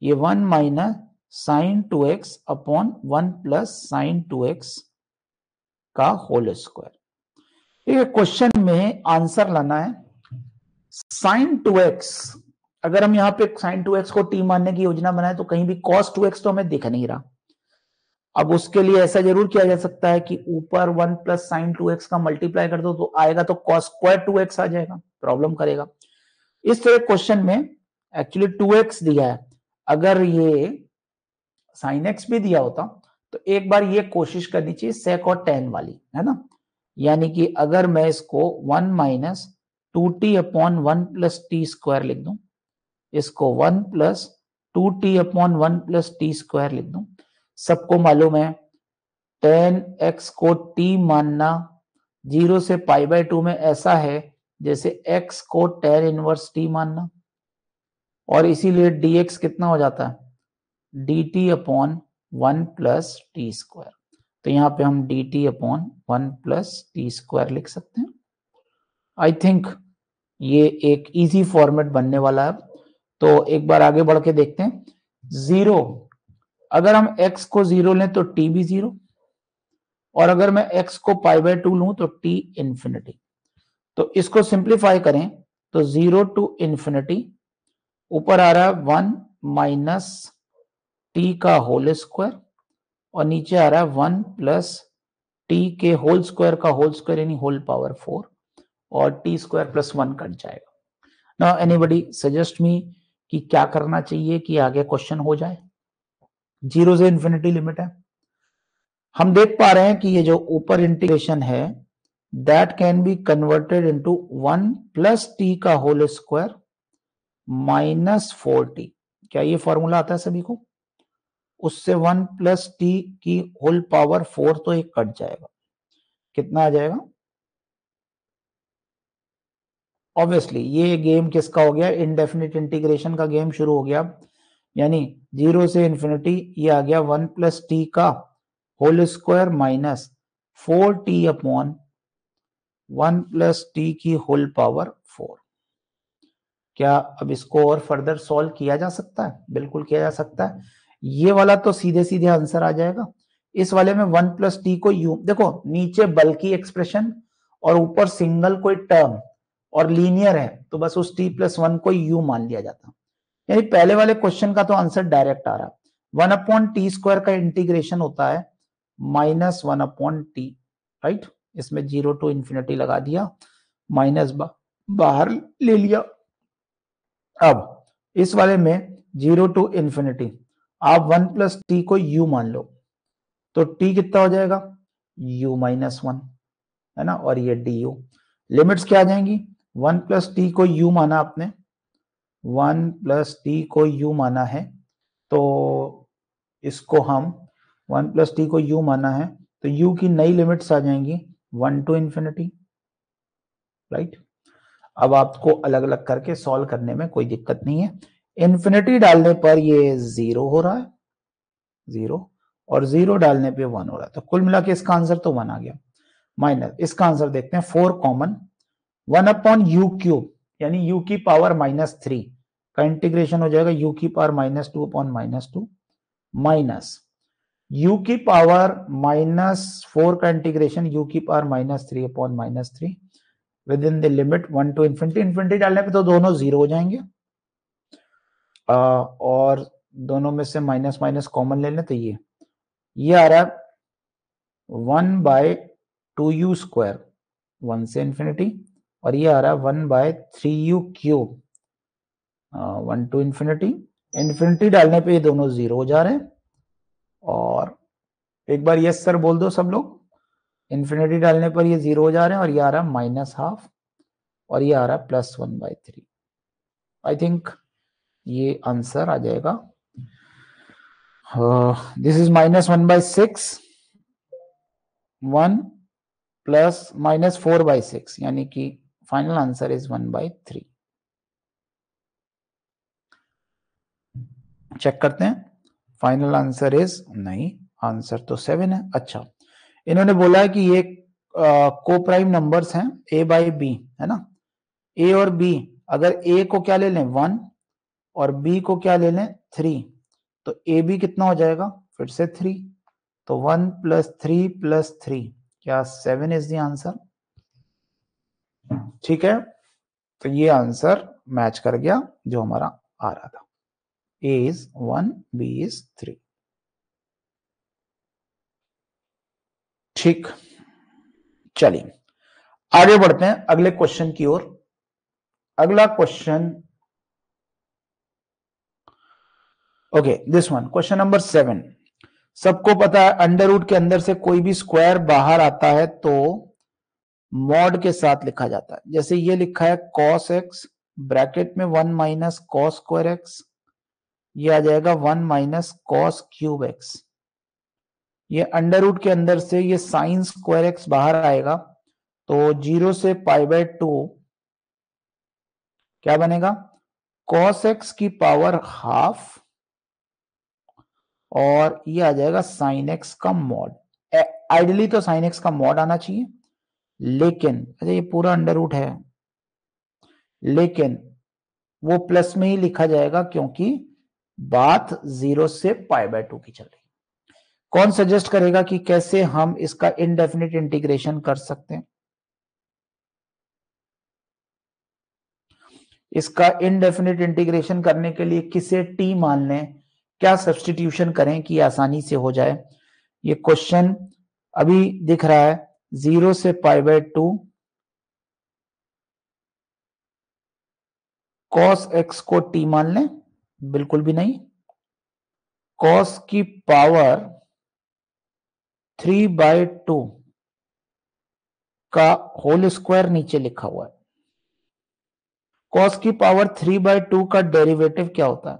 ये 1 minus sine 2x upon 1 plus sine 2x का होल स्क्वायर। ठीक है, क्वेश्चन में आंसर लाना है साइन 2x। अगर हम यहाँ पे साइन 2x को t मानने की योजना बनाए तो कहीं भी cos 2x तो हमें दिख नहीं रहा। अब उसके लिए ऐसा जरूर किया जा सकता है कि ऊपर 1 प्लस साइन 2x का मल्टीप्लाई कर दो तो आएगा, तो cos स्क्वायर 2x आ जाएगा, प्रॉब्लम करेगा। इस तरह क्वेश्चन में एक्चुअली 2x दिया है, अगर ये साइन x भी दिया होता तो एक बार ये कोशिश करनी चाहिए सेक और टेन वाली, है ना। यानी कि अगर मैं इसको 1 minus 2t upon 1 plus T square लिख दूं, इसको 1 plus 2t upon 1 plus T square लिख दूं। सबको मालूम है टेन एक्स को t मानना 0 से पाई बाय 2 में ऐसा है जैसे x को टेन इनवर्स t मानना, और इसीलिए dx कितना हो जाता है, dt upon 1 plus T square. तो यहाँ पे हम dt upon 1 plus T square लिख सकते हैं। आई थिंक ये एक इजी फॉर्मेट बनने वाला है। तो एक बार आगे बढ़ के देखते हैं। 0, अगर हम x को 0 लें तो t भी 0, और अगर मैं x को पाई बाय 2 लूं तो t इंफिनिटी। तो इसको सिंप्लीफाई करें तो 0 टू इंफिनिटी, ऊपर आ रहा है 1 माइनस टी का होल स्क्वायर, और नीचे आ रहा है 1 प्लस टी के होल स्क्वायर का होल स्क्वायर यानी होल पावर 4, और टी स्क्वायर प्लस 1 कट जाएगा। नाउ एनीबॉडी सजेस्ट मी कि क्या करना चाहिए कि आगे क्वेश्चन हो जाए। 0 से इंफिनिटी लिमिट है, हम देख पा रहे हैं कि ये जो ऊपर इंटीग्रेशन है that can be converted into 1 plus t का होल स्क्वायर माइनस 4t। क्या ये फॉर्मूला आता है सभी को? उससे 1 प्लस टी की होल पावर 4 तो एक कट जाएगा, कितना आ जाएगा? ऑब्वियसली ये गेम किसका हो गया, इनडेफिनिट इंटीग्रेशन का गेम शुरू हो गया। यानी 0 से इंफिनिटी ये आ गया 1 प्लस टी का whole square minus 4t upon 1 plus t की होल पावर 4। क्या अब इसको और फर्दर सॉल्व किया जा सकता है? बिल्कुल किया जा सकता है। ये वाला तो सीधे सीधे आंसर आ जाएगा। इस वाले में 1 प्लस टी को यू, देखो नीचे बल्कि एक्सप्रेशन और ऊपर सिंगल कोई टर्म और लीनियर है, तो बस उस टी प्लस 1 को यू मान लिया जाता। यानी पहले वाले क्वेश्चन का तो आंसर डायरेक्ट आ रहा। 1 अपॉन टी स्क्वायर का इंटीग्रेशन होता है माइनस 1 अपॉन टी, राइट। इसमें 0 टू इंफिनिटी लगा दिया, माइनस बाहर ले लिया। अब इस वाले में 0 टू इंफिनिटी, आप 1 प्लस टी को u मान लो, तो t कितना हो जाएगा? u माइनस 1, है ना, और ये du। लिमिट्स क्या आ जाएंगी? 1 प्लस टी को u माना आपने, 1 प्लस टी को u माना है, तो इसको हम 1 प्लस टी को u माना है, तो u की नई लिमिट्स आ जाएंगी 1 टू इंफिनिटी, राइट। अब आपको अलग अलग करके सॉल्व करने में कोई दिक्कत नहीं है। इंफिनिटी डालने पर ये 0 हो रहा है, 0, और 0 डालने पे 1 हो रहा है, तो कुल मिला के इसका आंसर तो 1 आ गया। माइनस इसका आंसर देखते हैं, 4 कॉमन, 1 अपॉन यू क्यूब, यानी यू की पावर -3 का इंटीग्रेशन हो जाएगा यू की पावर -2 अपॉन -2, माइनस यू की पावर -4 का इंटीग्रेशन यू की power -3 upon -3 with in the limit 1 to infinity. Infinity डालने पे तो दोनों 0 हो जाएंगे, और दोनों में से माइनस माइनस कॉमन ले लें, तो ये आ रहा है 1 बाय 2u स्क्वायर, 1 से इंफिनिटी, और ये आ रहा है 1 by 3u cube, 1 to infinity. Infinity डालने पे ये दोनों 0 हो जा रहे हैं, और एक बार यस सर बोल दो सब लोग। इंफिनिटी डालने पर ये 0 हो जा रहे हैं, और ये आ रहा है -12, और ये आ रहा है +1/3। आई थिंक ये आंसर आ जाएगा। दिस इज -1/6, 1 प्लस -4/6, यानी कि फाइनल आंसर इज 1/3। चेक करते हैं, फाइनल आंसर इज, नहीं, आंसर तो 7 है। अच्छा, इन्होंने बोला है कि ये को प्राइम नंबर्स हैं a बाई बी, है ना। a और b, अगर a को क्या ले लें 1 और b को क्या ले लें 3, तो ए बी कितना हो जाएगा? फिर से 3, तो 1 + 3 + 3, क्या 7 इज द आंसर? ठीक है, तो ये आंसर मैच कर गया जो हमारा आ रहा था। A is 1, B is 3। ठीक, चलिए आगे बढ़ते हैं अगले क्वेश्चन की ओर। अगला question, okay, this one, question number 7। सबको पता है अंडर रूट के अंदर से कोई भी स्क्वायर बाहर आता है तो मॉड के साथ लिखा जाता है। जैसे ये लिखा है cos x, ब्रैकेट में 1 माइनस कॉस स्क्वायर एक्स, ये आ जाएगा 1 माइनस कॉस क्यूब एक्स। ये अंडर रूट के अंदर से ये साइन स्क्वायर एक्स बाहर आएगा, तो 0 से π/2 क्या बनेगा? cos x की पावर हाफ, और ये आ जाएगा साइन एक्स का मॉड। आइडियली तो साइन एक्स का मॉड आना चाहिए, लेकिन अच्छा ये पूरा अंडर रूट है, लेकिन वो प्लस में ही लिखा जाएगा क्योंकि बात 0 से π/2 की चल रही। कौन सजेस्ट करेगा कि कैसे हम इसका इनडेफिनिट इंटीग्रेशन कर सकते हैं? इसका इनडेफिनिट इंटीग्रेशन करने के लिए किसे टी मान लें, क्या सब्स्टिट्यूशन करें कि आसानी से हो जाए? ये क्वेश्चन अभी दिख रहा है 0 से π/2 cos x को t मान लें, बिल्कुल भी नहीं। cos की पावर 3/2 का होल स्क्वायर नीचे लिखा हुआ है। cos की पावर 3/2 का डेरिवेटिव क्या होता है?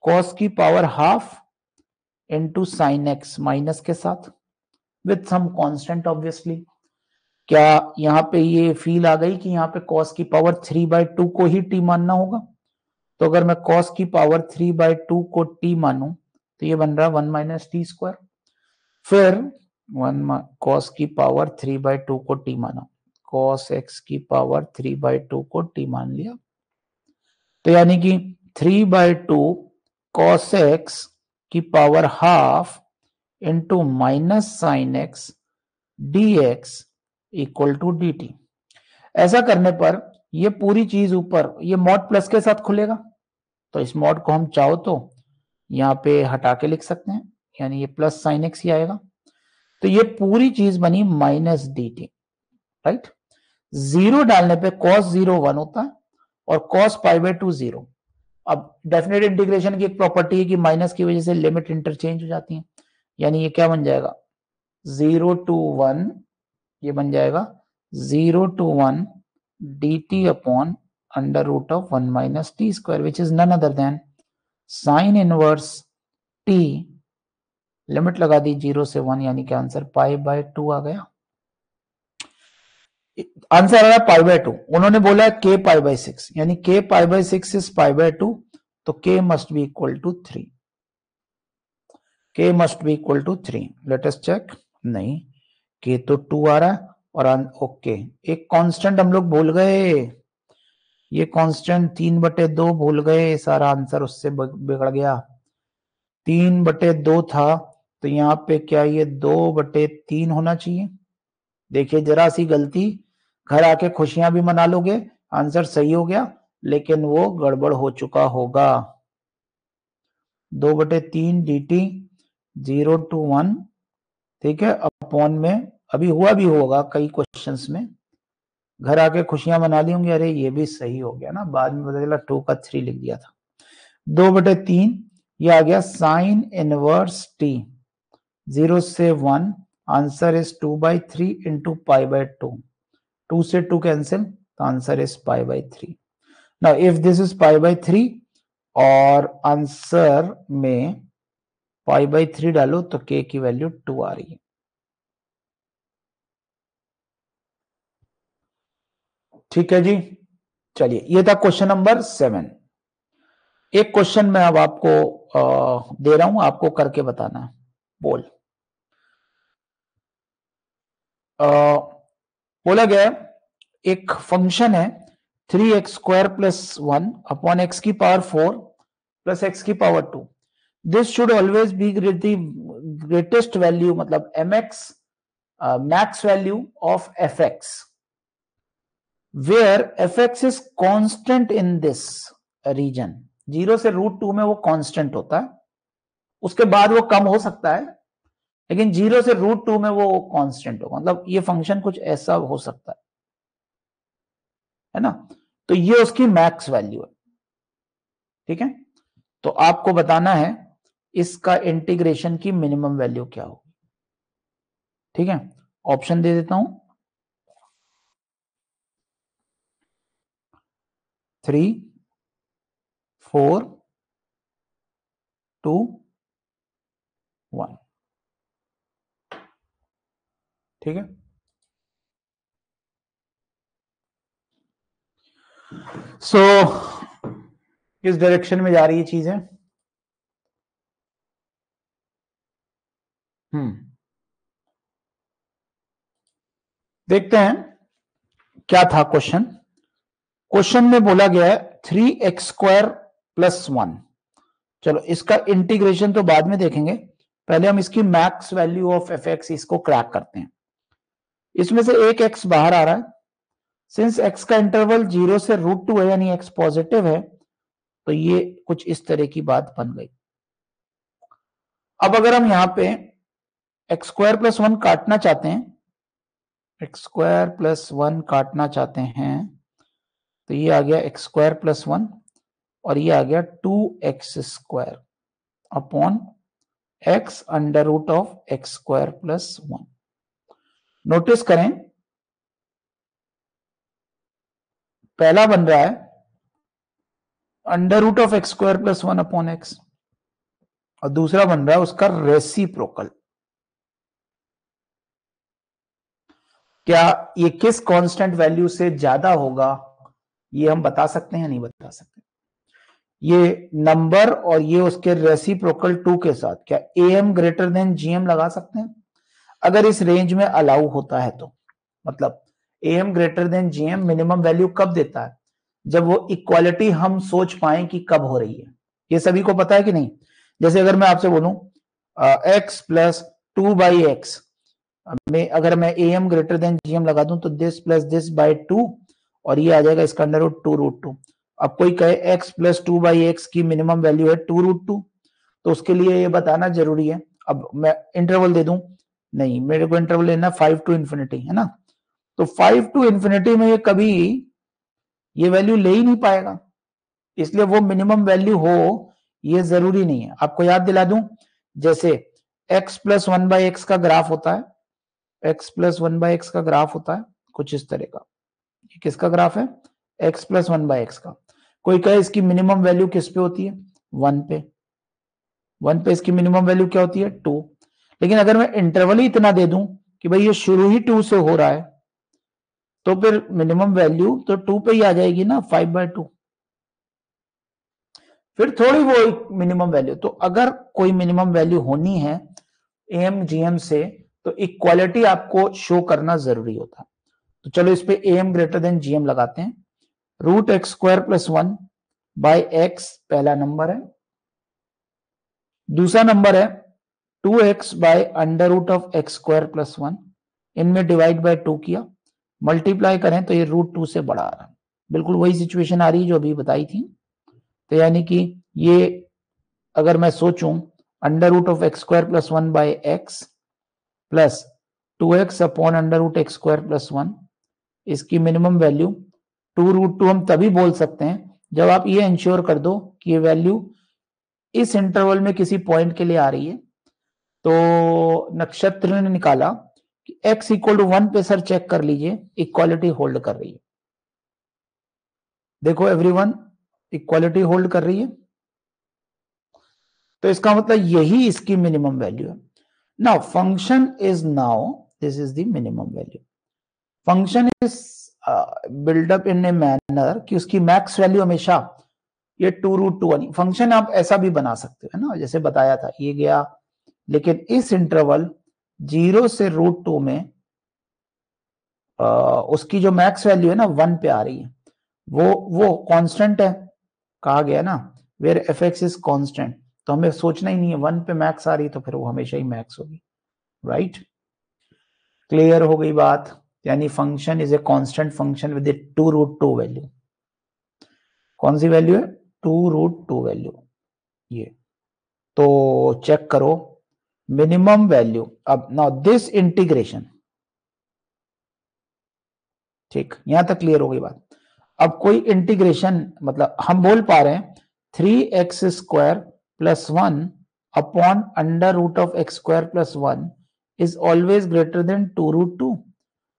cos की power half into sine x minus के साथ विथ सम कांस्टेंट ऑब्वियसली। क्या यहाँ पे ये फील आ गई कि यहाँ पे cos की पावर 3/2 को ही t मानना होगा? तो अगर मैं cos की पावर 3/2 को t मानूं तो ये बन रहा है 1 माइनस टी स्क्वायर। फिर 1 cos की पावर 3/2 को t माना, cos x की पावर 3/2 को t मान लिया, तो यानी कि 3/2 cos x की power half into minus sine x dx equal to dt। ऐसा करने पर ये पूरी चीज ऊपर ये मॉड प्लस के साथ खुलेगा, तो इस मॉड को हम चाहो तो यहाँ पे हटा के लिख सकते हैं, यानी ये प्लस साइन एक्स ही आएगा। तो ये पूरी चीज बनी माइनस dt, राइट। जीरो डालने पे cos 0 1 होता है और cos π/2 0। अब डेफिनेट इंटीग्रेशन की एक प्रॉपर्टी है कि माइनस की वजह से लिमिट इंटरचेंज हो जाती है, यानी ये क्या बन जाएगा 0 to 1, ये बन जाएगा 0 to 1 dt upon under root of 1 minus t square which is none other than sine inverse t, limit लगा दी 0 से 1, यानी कि आंसर π/2 आ गया। आंसर आ रहा है π/2, उन्होंने बोला है k π/6, यानी k π/6 इज π/2, तो k must be equal to 3, k must be equal to 3। Let us check, नहीं k तो 2 आ रहा है और ओके एक कांस्टेंट हम लोग भूल गए, ये कांस्टेंट 3/2 भूल गए, सारा आंसर उससे बिगड़ गया। 3/2 था तो यहाँ पे क्या ये 2/3 होना चाहिए। देखिए जरा सी गलती, घर आके खुशियां भी मना लोगे, आंसर सही हो गया लेकिन वो गड़बड़ हो चुका होगा। 2/3 dt 0 to 1, ठीक है, अपॉन में अभी हुआ भी होगा कई क्वेश्चंस में, घर आके खुशियां मना ली होंगी, अरे ये भी सही हो गया ना, बाद में पता चला 2 का 3 लिख दिया था। 2/3 ये आ गया साइन इनवर्स t 0 से 1, आंसर इज 2/3 इंटू π/2, 2 से 2 कैंसिल, तो answer is π/3। Now if this is π/3 और आंसर में π/3 डालो तो k की वैल्यू 2 आ रही है। ठीक है जी, चलिए ये था क्वेश्चन नंबर 7। एक क्वेश्चन मैं अब आपको दे रहा हूं, आपको करके बताना है। बोल बोला गया एक फंक्शन है 3x² + 1 अपॉन x की पावर 4 प्लस x की power 2। This should always be greatest value, मतलब mx max value of fx, where fx is constant in this region. 0 से √2 में वो कांस्टेंट होता है, उसके बाद वो कम हो सकता है, लेकिन 0 से √2 में वो कांस्टेंट होगा, मतलब ये फंक्शन कुछ ऐसा हो सकता है ना। तो ये उसकी मैक्स वैल्यू है, ठीक है। तो आपको बताना है इसका इंटीग्रेशन की मिनिमम वैल्यू क्या होगी, ठीक है। ऑप्शन दे देता हूं, 3 4 2 1, ठीक है। सो किस डायरेक्शन में जा रही है चीजें, देखते हैं क्या था क्वेश्चन। क्वेश्चन में बोला गया है 3x² + 1। चलो इसका इंटीग्रेशन तो बाद में देखेंगे, पहले हम इसकी मैक्स वैल्यू ऑफ fx इसको क्रैक करते हैं। इसमें से एक x बाहर आ रहा है, सिंस x का इंटरवल 0 से √2 है यानी x पॉजिटिव है, तो ये कुछ इस तरह की बात बन गई। अब अगर हम यहां पे x² + 1 काटना चाहते हैं, x² + 1 काटना चाहते हैं, तो ये आ गया x² + 1 और ये आ गया 2x² upon x under root of x² + 1। Notice करें पहला बन रहा है under root of x² + 1 upon x और दूसरा बन रहा है उसका रेसिप्रोकल। क्या ये किस कांस्टेंट वैल्यू से ज्यादा होगा, ये हम बता सकते हैं, नहीं बता सकते। ये नंबर और ये उसके रेसिप्रोकल 2 के साथ क्या am ग्रेटर देन gm लगा सकते हैं, अगर इस रेंज में अलाउ होता है तो। मतलब am greater than gm minimum value कब देता है, जब वो इक्वालिटी हम सोच पाए कि कब हो रही है। ये सभी को पता है कि नहीं? जैसे अगर मैं आपसे बोलूं x प्लस 2/x में अगर मैं am ग्रेटर देन gm लगा दूं तो दिस प्लस दिस बाय 2 और ये आ जाएगा इसका अंडर रूट 2√2। अब कोई कहे x प्लस 2/x की मिनिमम वैल्यू है 2√2, तो उसके लिए ये बताना जरूरी है। अब मैं इंटरवल दे दूं, नहीं मेरे को इंटरवल लेना 5 to infinity है ना, तो 5 to infinity में ये कभी ये वैल्यू ले ही नहीं पाएगा, इसलिए वो मिनिमम वैल्यू हो ये जरूरी नहीं है। आपको याद दिला दूं, जैसे x प्लस 1/x का ग्राफ होता है, x प्लस 1/x का ग्राफ होता है कुछ इस तरह का। ये किसका ग्राफ है? x प्लस 1/x का। कोई कहे इसकी मिनिमम वैल्यू किस पे होती है? 1 पे। 1 पे इसकी मिनिमम वैल्यू क्या होती है? 2। लेकिन अगर मैं इंटरवल ही इतना दे दूं कि भाई ये शुरू ही 2 से हो रहा है, तो फिर मिनिमम वैल्यू तो 2 पे ही आ जाएगी ना, 5/2। फिर थोड़ी वो मिनिमम वैल्यू, तो अगर कोई मिनिमम वैल्यू होनी है एम जीएम से तो इक्वालिटी आपको शो करना जरूरी होता है। तो चलो इस पे एम ग्रेटर देन जीएम लगाते हैं। Root x square plus 1 by x पहला नंबर है, दूसरा नंबर है 2x by under root of x square plus 1, इनमें डिवाइड बाय 2 किया, मल्टीप्लाई करें तो ये √2 से बड़ा आ रहा है। बिल्कुल वही सिचुएशन आ रही है जो अभी बताई थी। तो यानी कि ये अगर मैं सोचूं under root of x square plus 1 by x plus 2x upon under root x square plus 1, इसकी मिनिमम वैल्यू 2√2 हम तभी बोल सकते हैं जब आप ये इंश्योर कर दो कि ये वैल्यू इस इंटरवल में किसी पॉइंट के लिए आ रही है। तो नक्षत्र ने निकाला कि x इक्वल टू 1 पे सर चेक कर लीजिए, इक्वालिटी होल्ड कर रही है। देखो एवरीवन, इक्वालिटी होल्ड कर रही है, तो इसका मतलब यही इसकी मिनिमम वैल्यू है। Now function is now this is the minimum value. Function is build up in a manner कि उसकी मैक्स वैल्यू हमेशा ये 2√2 वाली। फंक्शन आप ऐसा भी बना सकते हो ना, जैसे बताया था ये गया, लेकिन इस इंटरवल 0 से √2 में उसकी जो मैक्स वैल्यू है ना 1 पे आ रही है, वो कांस्टेंट है, कहा गया ना where f x is constant, तो हमें सोचना ही नहीं है 1 पे मैक्स आ रही तो फिर वो हमेशा ही मैक्स होगी, राइट? क्लियर हो गई बात? यानी function is a constant function with 2√2 value. कौन सी वैल्यू है? 2√2 वैल्यू। ये तो चेक करो मिनिमम वैल्यू। अब नाउ दिस इंटीग्रेशन, ठीक, यहां तक क्लियर हो गई बात। अब कोई इंटीग्रेशन मतलब हम बोल पा रहे हैं 3x square plus 1 upon under root of x square plus 1 is always greater than 2√2।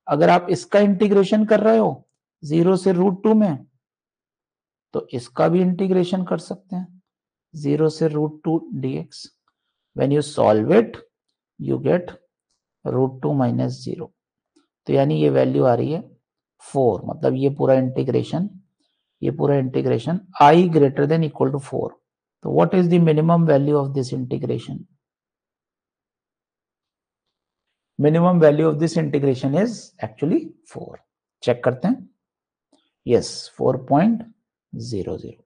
अगर आप इसका इंटीग्रेशन कर रहे हो 0 से √2 में, तो इसका भी इंटीग्रेशन कर सकते हैं 0 से √2 dx। When you solve it you get √2 minus 0। तो यानी ये वैल्यू आ रही है 4, मतलब ये पूरा integration I greater than equal to 4। तो what is the minimum value of this integration? Minimum value of this integration is actually 4। Check करते हैं, यस 4.00।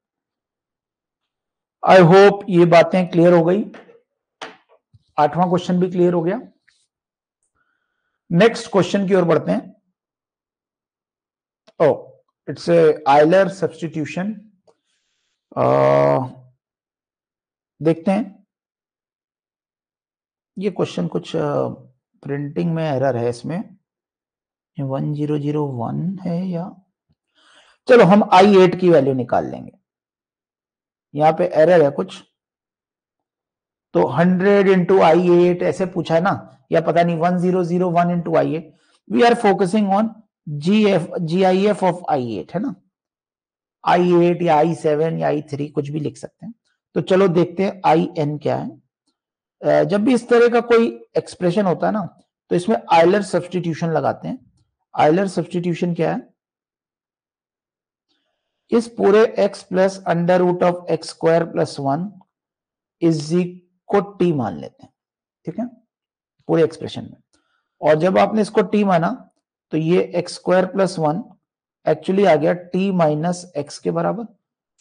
आई होप ये बातें क्लियर हो गई। 8वां क्वेश्चन भी क्लियर हो गया। नेक्स्ट क्वेश्चन की ओर बढ़ते हैं। It's Euler substitution. देखते हैं, ये क्वेश्चन कुछ प्रिंटिंग में एरर है, इसमें 1001 है या, चलो हम I8 की वैल्यू निकाल लेंगे। यहां पे एरर है कुछ, तो 100 इंटू I8 ऐसे पूछा है ना, या पता नहीं 1001 into I8। We are focusing on GIF of I8 है ना, I8 या I7 या I3 कुछ भी लिख सकते हैं। तो चलो देखते हैं IN क्या है। जब भी इस तरह का कोई एक्सप्रेशन होता है ना, तो इसमें आयलर सब्स्टिट्यूशन लगाते हैं। आयलर सब्स्टिट्यूशन क्या है? इस पूरे x plus under root of x square plus 1 is को t मान लेते हैं, ठीक है, पूरे एक्सप्रेशन में। और जब आपने इसको t माना तो ये एक्स स्क्वायर प्लस 1 एक्चुअली आ गया t माइनस एक्स के बराबर,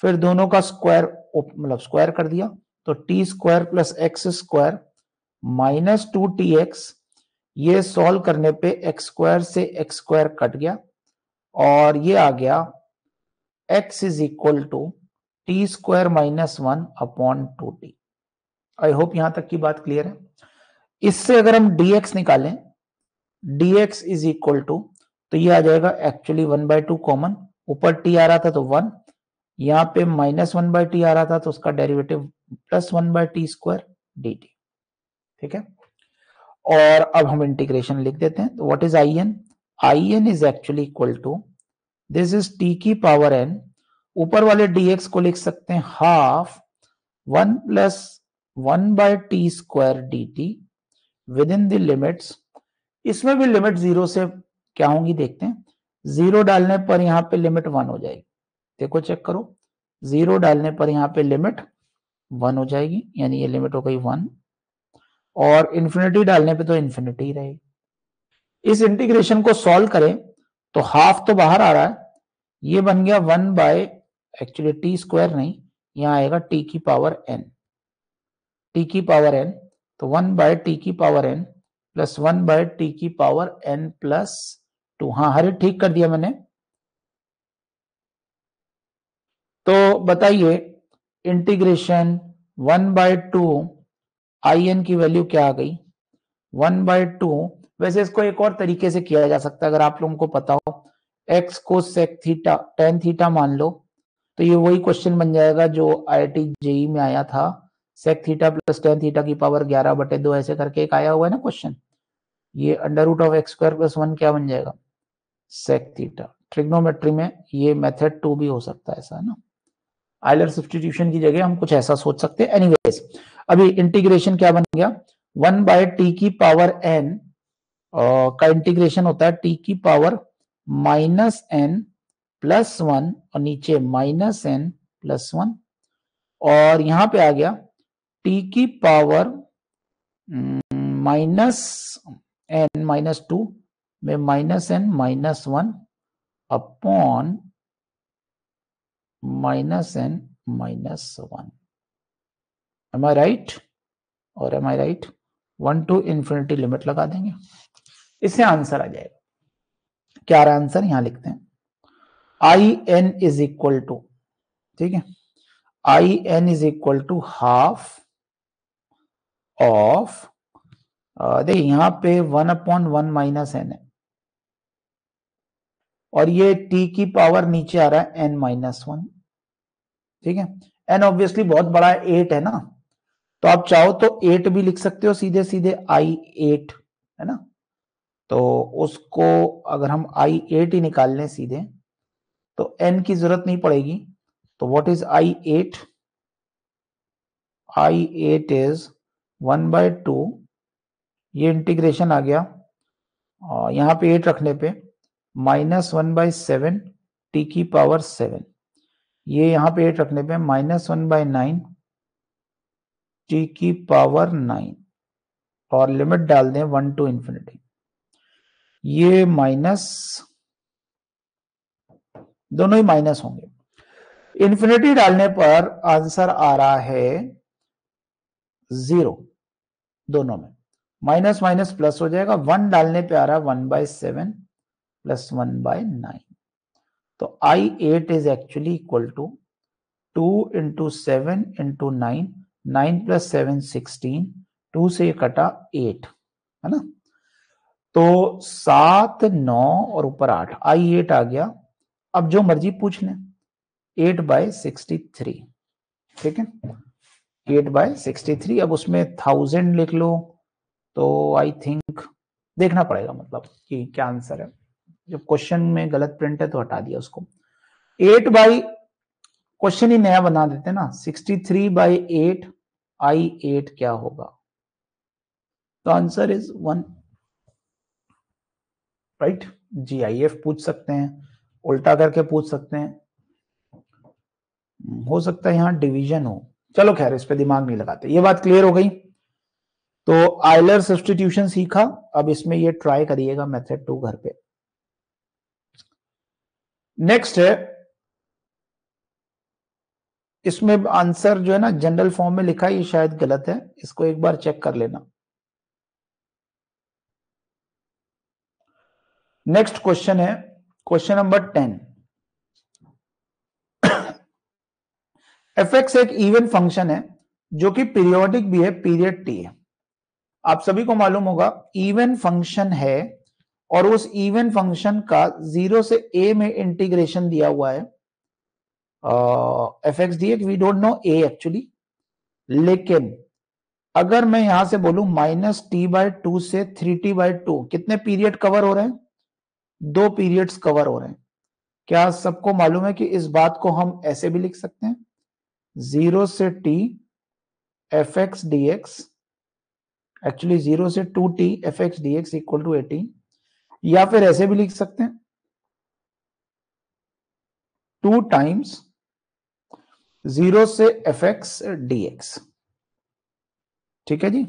फिर दोनों का स्क्वायर मतलब स्क्वायर कर दिया तो t square plus x square minus 2tx, ये सॉल्व करने पे एक्स स्क्वायर से एक्स स्क्वायर कट गया और ये आ गया x is equal to t square minus 1 upon 2t। I hope यहां तक की बात क्लियर है। इससे अगर हम dx निकालें, dx इज इक्वल टू, तो ये आ जाएगा एक्चुअली 1/2 कॉमन, ऊपर t आ रहा था तो 1, यहां पे -1/t आ रहा था तो उसका derivative plus 1/t square dt। ठीक है, और अब हम इंटीग्रेशन लिख देते हैं। तो what is I n is actually equal to, this is t की पावर n, ऊपर वाले dx को लिख सकते हैं half 1 plus 1/t square dt with in the limits. इसमें भी लिमिट 0 से क्या होंगी देखते हैं। 0 डालने पर यहां पे लिमिट 1 हो जाएगी, देखो चेक करो, 0 डालने पर यहां पे लिमिट 1 हो जाएगी, यानी ये लिमिट हो गई 1, और इन्फिनिटी डालने पे तो इन्फिनिटी रहेगी। इस इंटीग्रेशन को सॉल्व करें तो हाफ तो बाहर आ रहा है, ये बन गया 1 बाय एक्चुअली टी स्क्वायर नहीं, यहां आएगा टी की पावर n, टी की पावर n, तो 1 बाय टी की power n plus 1 by t की पावर n प्लस 2। हाँ हरे ठीक कर दिया मैंने। तो बताइए इंटीग्रेशन 1/2 आई एन की वैल्यू क्या आ गई, 1/2। वैसे इसको एक और तरीके से किया जा सकता है, अगर आप लोगों को पता हो, x को sec थीटा tan थीटा मान लो, तो ये वही क्वेश्चन बन जाएगा जो IIT जेई में आया था, sec theta plus tan theta की पावर 11/2 ऐसे करके एक आया हुआ है ना क्वेश्चन। ये under root of x square plus 1 क्या बन जाएगा, sec थीटा। ट्रिग्नोमेट्री में ये मेथड 2 भी हो सकता है, ऐसा है ना। आइलर सब्स्टिट्यूशन की जगह हम कुछ ऐसा सोच सकते हैं। एनीवेज अभी इंटीग्रेशन क्या बन गया, 1/t की पावर n का इंटीग्रेशन होता है t की पावर -n प्लस 1 और नीचे -n प्लस 1, और यहां पे आ गया t की पावर -n-2 में -n-1 upon -n-1। Am I right, और am I right, 1 to infinity limit लगा देंगे, इससे आंसर आ जाएगा। क्या रहा आंसर, यहां लिखते हैं I n is equal to, ठीक है, I n is equal to half of, देखिए यहां पे 1/1 माइनस एन है, और ये t की पावर नीचे आ रहा है n-1, ठीक है। n ऑब्वियसली बहुत बड़ा है, 8 है ना, तो आप चाहो तो 8 भी लिख सकते हो सीधे सीधे, i8 है ना, तो उसको अगर हम i8 ही निकाल लें सीधे तो n की जरूरत नहीं पड़ेगी। तो what is i8, i8 is 1/2, ये इंटीग्रेशन आ गया, और यहां पे 8 रखने पे -1/7 t की पावर 7, ये यहां पे 8 रखने पे -1/9 t की पावर 9, और लिमिट डाल दें 1 टू इंफिनिटी, ये माइनस, दोनों ही माइनस होंगे। इंफिनिटी डालने पर आंसर आ रहा है 0, दोनों में माइनस माइनस प्लस हो जाएगा। 1 डालने पे आ रहा है 1/7 प्लस 1/9, तो i8 is actually equal to 2 into 7 into 9, 9 plus 7 16, 2 से कटा 8 है ना, तो 7 9 और ऊपर 8, i8 आ गया। अब जो मर्जी पूछ लें, 8/63, ठीक है, 8/63। अब उसमें 1000 लिख लो, तो आई थिंक देखना पड़ेगा मतलब कि क्या आंसर है, जब क्वेश्चन में गलत प्रिंट है तो हटा दिया उसको। 8 बाई, क्वेश्चन ही नया बना देते ना, 63/8 i8 क्या होगा, तो आंसर इज 1, राइट। GIF पूछ सकते हैं, उल्टा करके पूछ सकते हैं, हो सकता है यहां डिवीजन हो, चलो खैर इस पे दिमाग नहीं लगाते। ये बात क्लियर हो गई। तो आइलर सब्स्टिट्यूशन सीखा, अब इसमें ये ट्राई करिएगा मेथड 2 घर पे। नेक्स्ट है, इसमें आंसर जो है ना जनरल फॉर्म में लिखा है, ये शायद गलत है, इसको एक बार चेक कर लेना। नेक्स्ट क्वेश्चन है क्वेश्चन नंबर 10। fx एक इवन फंक्शन है जो कि पीरियोडिक भी है, पीरियड टी है। आप सभी को मालूम होगा इवन फंक्शन है और उस इवन फंक्शन का 0 से a में इंटीग्रेशन दिया हुआ है F x d x, we don't know a actually, लेकिन अगर मैं यहां से बोलूं -t/2 से 3t/2, कितने पीरियड कवर हो रहे हैं? 2 पीरियड्स कवर हो रहे हैं। क्या सबको मालूम है कि इस बात को हम ऐसे भी लिख सकते हैं 0 से t f x d x, actually 0 से 2t f x d x equal to 18, या फिर ऐसे भी लिख सकते हैं 2 टाइम्स 0 से एफ एक्स डी एक्स। ठीक है जी।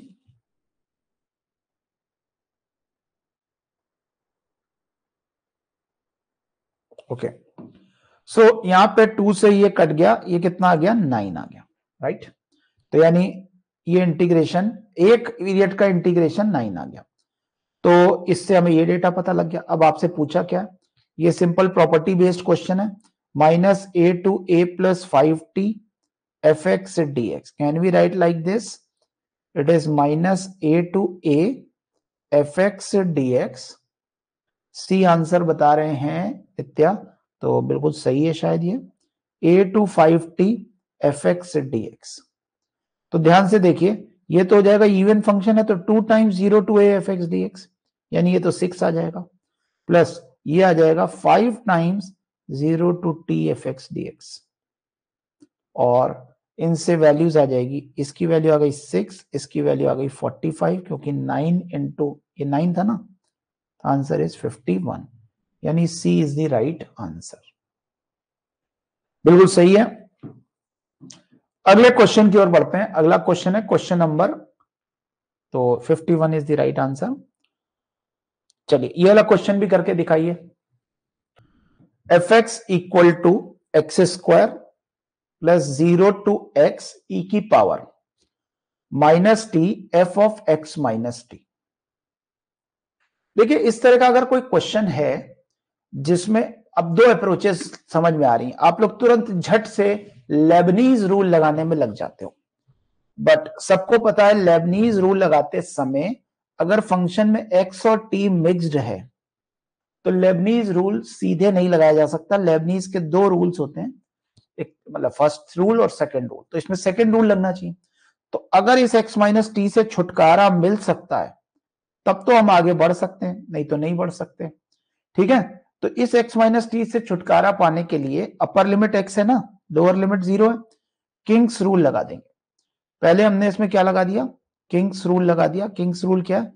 ओके, सो यहां पे 2 से ये कट गया, ये कितना आ गया? 9 आ गया, राइट। तो यानी ये इंटीग्रेशन, एक पीरियड का इंटीग्रेशन 9 आ गया। तो इससे हमें ये डेटा पता लग गया। अब आपसे पूछा क्या, ये सिंपल प्रॉपर्टी बेस्ड क्वेश्चन है, -a to a plus 5t fx dx, can we write like this? It is -a to a fx dx। C answer बता रहे हैं नित्या, तो बिल्कुल सही है शायद ये, a to 5t fx dx। तो ध्यान से देखिए, ये तो हो जाएगा इवन फंक्शन है, तो 2 times 0 to a fx dx, यानी ये तो 6 आ जाएगा, प्लस ये आ जाएगा 5 times 0 to t fx dx, और इनसे वैल्यूज आ जाएगी, इसकी वैल्यू आ गई 6, इसकी वैल्यू आ गई 45, क्योंकि 9 इंटू ये 9 था ना, आंसर इज 51, यानी सी इज द राइट आंसर। बिल्कुल सही है। अगले क्वेश्चन की ओर बढ़ते हैं। अगला क्वेश्चन है क्वेश्चन नंबर, तो 51 इज द राइट आंसर। चलिए ये वाला क्वेश्चन भी करके दिखाइए। F x equal to x square plus 0 to x e की power -t f of x minus t. देखिए इस तरह का अगर कोई क्वेश्चन है जिसमें अब 2 अप्रोचेस समझ में आ रही हैं, आप लोग तुरंत झट से लेबनीज रूल लगाने में लग जाते हो, बट सबको पता है लेबनीज रूल लगाते समय अगर फंक्शन में x और t मिक्स्ड है तो लेबनीज रूल सीधे नहीं लगाया जा सकता। लेबनीज के 2 रूल्स होते हैं, एक मतलब फर्स्ट रूल और सेकंड रूल, तो इसमें सेकंड रूल लगना चाहिए। तो अगर इस x माइनस टी से छुटकारा मिल सकता है तब तो हम आगे बढ़ सकते हैं, नहीं तो नहीं बढ़ सकते। ठीक है, तो इस x माइनस टी से छुटकारा पाने के लिए अपर लिमिट x है ना, लोअर लिमिट 0 है, किंग्स रूल लगा देंगे। पहले हमने इसमें क्या लगा दिया? किंग्स रूल लगा दिया। किंग्स रूल क्या है?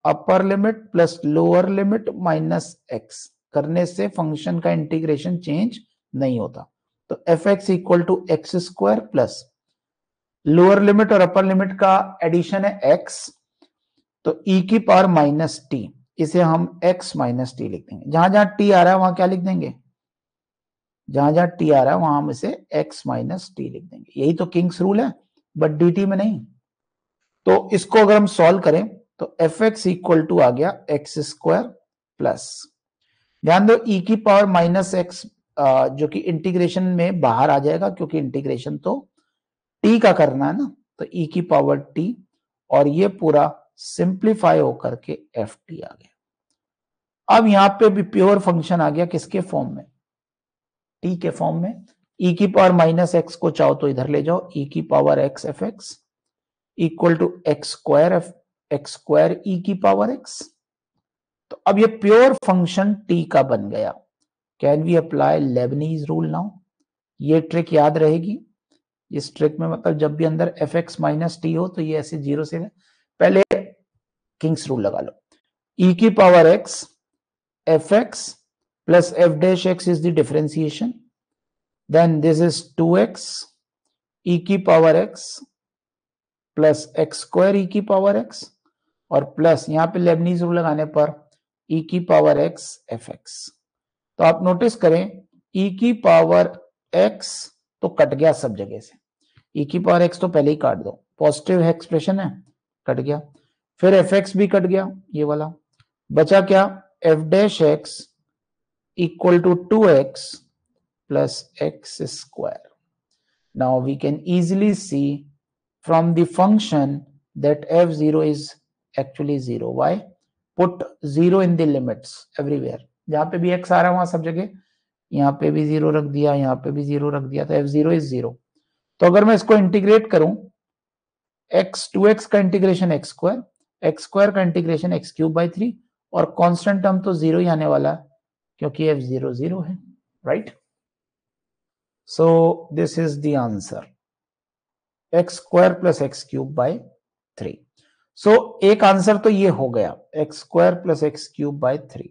Upper limit plus lower limit minus x करने से फंक्शन का इंटीग्रेशन चेंज नहीं होता। तो f x equal to x square plus lower limit और अपर लिमिट का एडिशन है x, तो e की पावर माइनस टी, इसे हम x माइनस टी लिख देंगे। जहां जहां t आ रहा है वहां क्या लिख देंगे? जहां जहां t आ रहा है वहां हम इसे x माइनस टी लिख देंगे। यही तो किंग्स रूल है, बट dt में नहीं। तो इसको अगर हम सॉल्व करें तो एफ एक्स इक्वल टू आ गया एक्स स्क्वायर प्लस, ध्यान दो e की पावर माइनस एक्स जो कि इंटीग्रेशन में बाहर आ जाएगा, क्योंकि इंटीग्रेशन तो t का करना है ना, तो e की पावर t, और ये पूरा सिंप्लीफाई होकर के एफ टी आ गया। अब यहां पे भी प्योर फंक्शन आ गया, किसके फॉर्म में? t के फॉर्म में। e की पावर माइनस एक्स को चाहो तो इधर ले जाओ, e की power x F x equal to x square E की पावर एक्स। तो अब ये प्योर फंक्शन t का बन गया। Can we apply Leibniz rule now? ये ट्रिक याद रहेगी। इस ट्रिक में मतलब जब भी अंदर एफ एक्स माइनस टी हो तो ये ऐसे 0 से, पहले किंग्स रूल लगा लो, e की power x F x plus F dash x is the differentiation, then this is 2x e की power x plus x square E की पावर x, और प्लस यहां पे लेबनीज रूल लगाने पर ई की पावर एक्स एफ एक्स। तो आप नोटिस करें ई की पावर एक्स तो कट गया सब जगह से, ई की पावर एक्स तो पहले ही काट दो, पॉजिटिव एक्सप्रेशन है, कट गया। फिर एफ एक्स भी कट गया, ये वाला बचा क्या, f dash x equal to 2x plus x square. Now we can easily see from the function that f0 is actually 0. Why? Put 0 in the limits everywhere. जहां पे भी x आ रहा है वहां सब जगह, यहाँ पे भी 0 रख दिया, यहाँ पे भी 0 रख दिया, तो f0 is 0. तो अगर मैं इसको इंटीग्रेट करूं, x 2x का इंटीग्रेशन x स्क्वायर का इंटीग्रेशन x क्यूब बाई 3, और कांस्टेंट टर्म तो 0 ही आने वाला है क्योंकि f0 0 है, right? So this is the answer, x square plus x cube by 3. So एक आंसर तो ये हो गया, x square plus x cube by 3.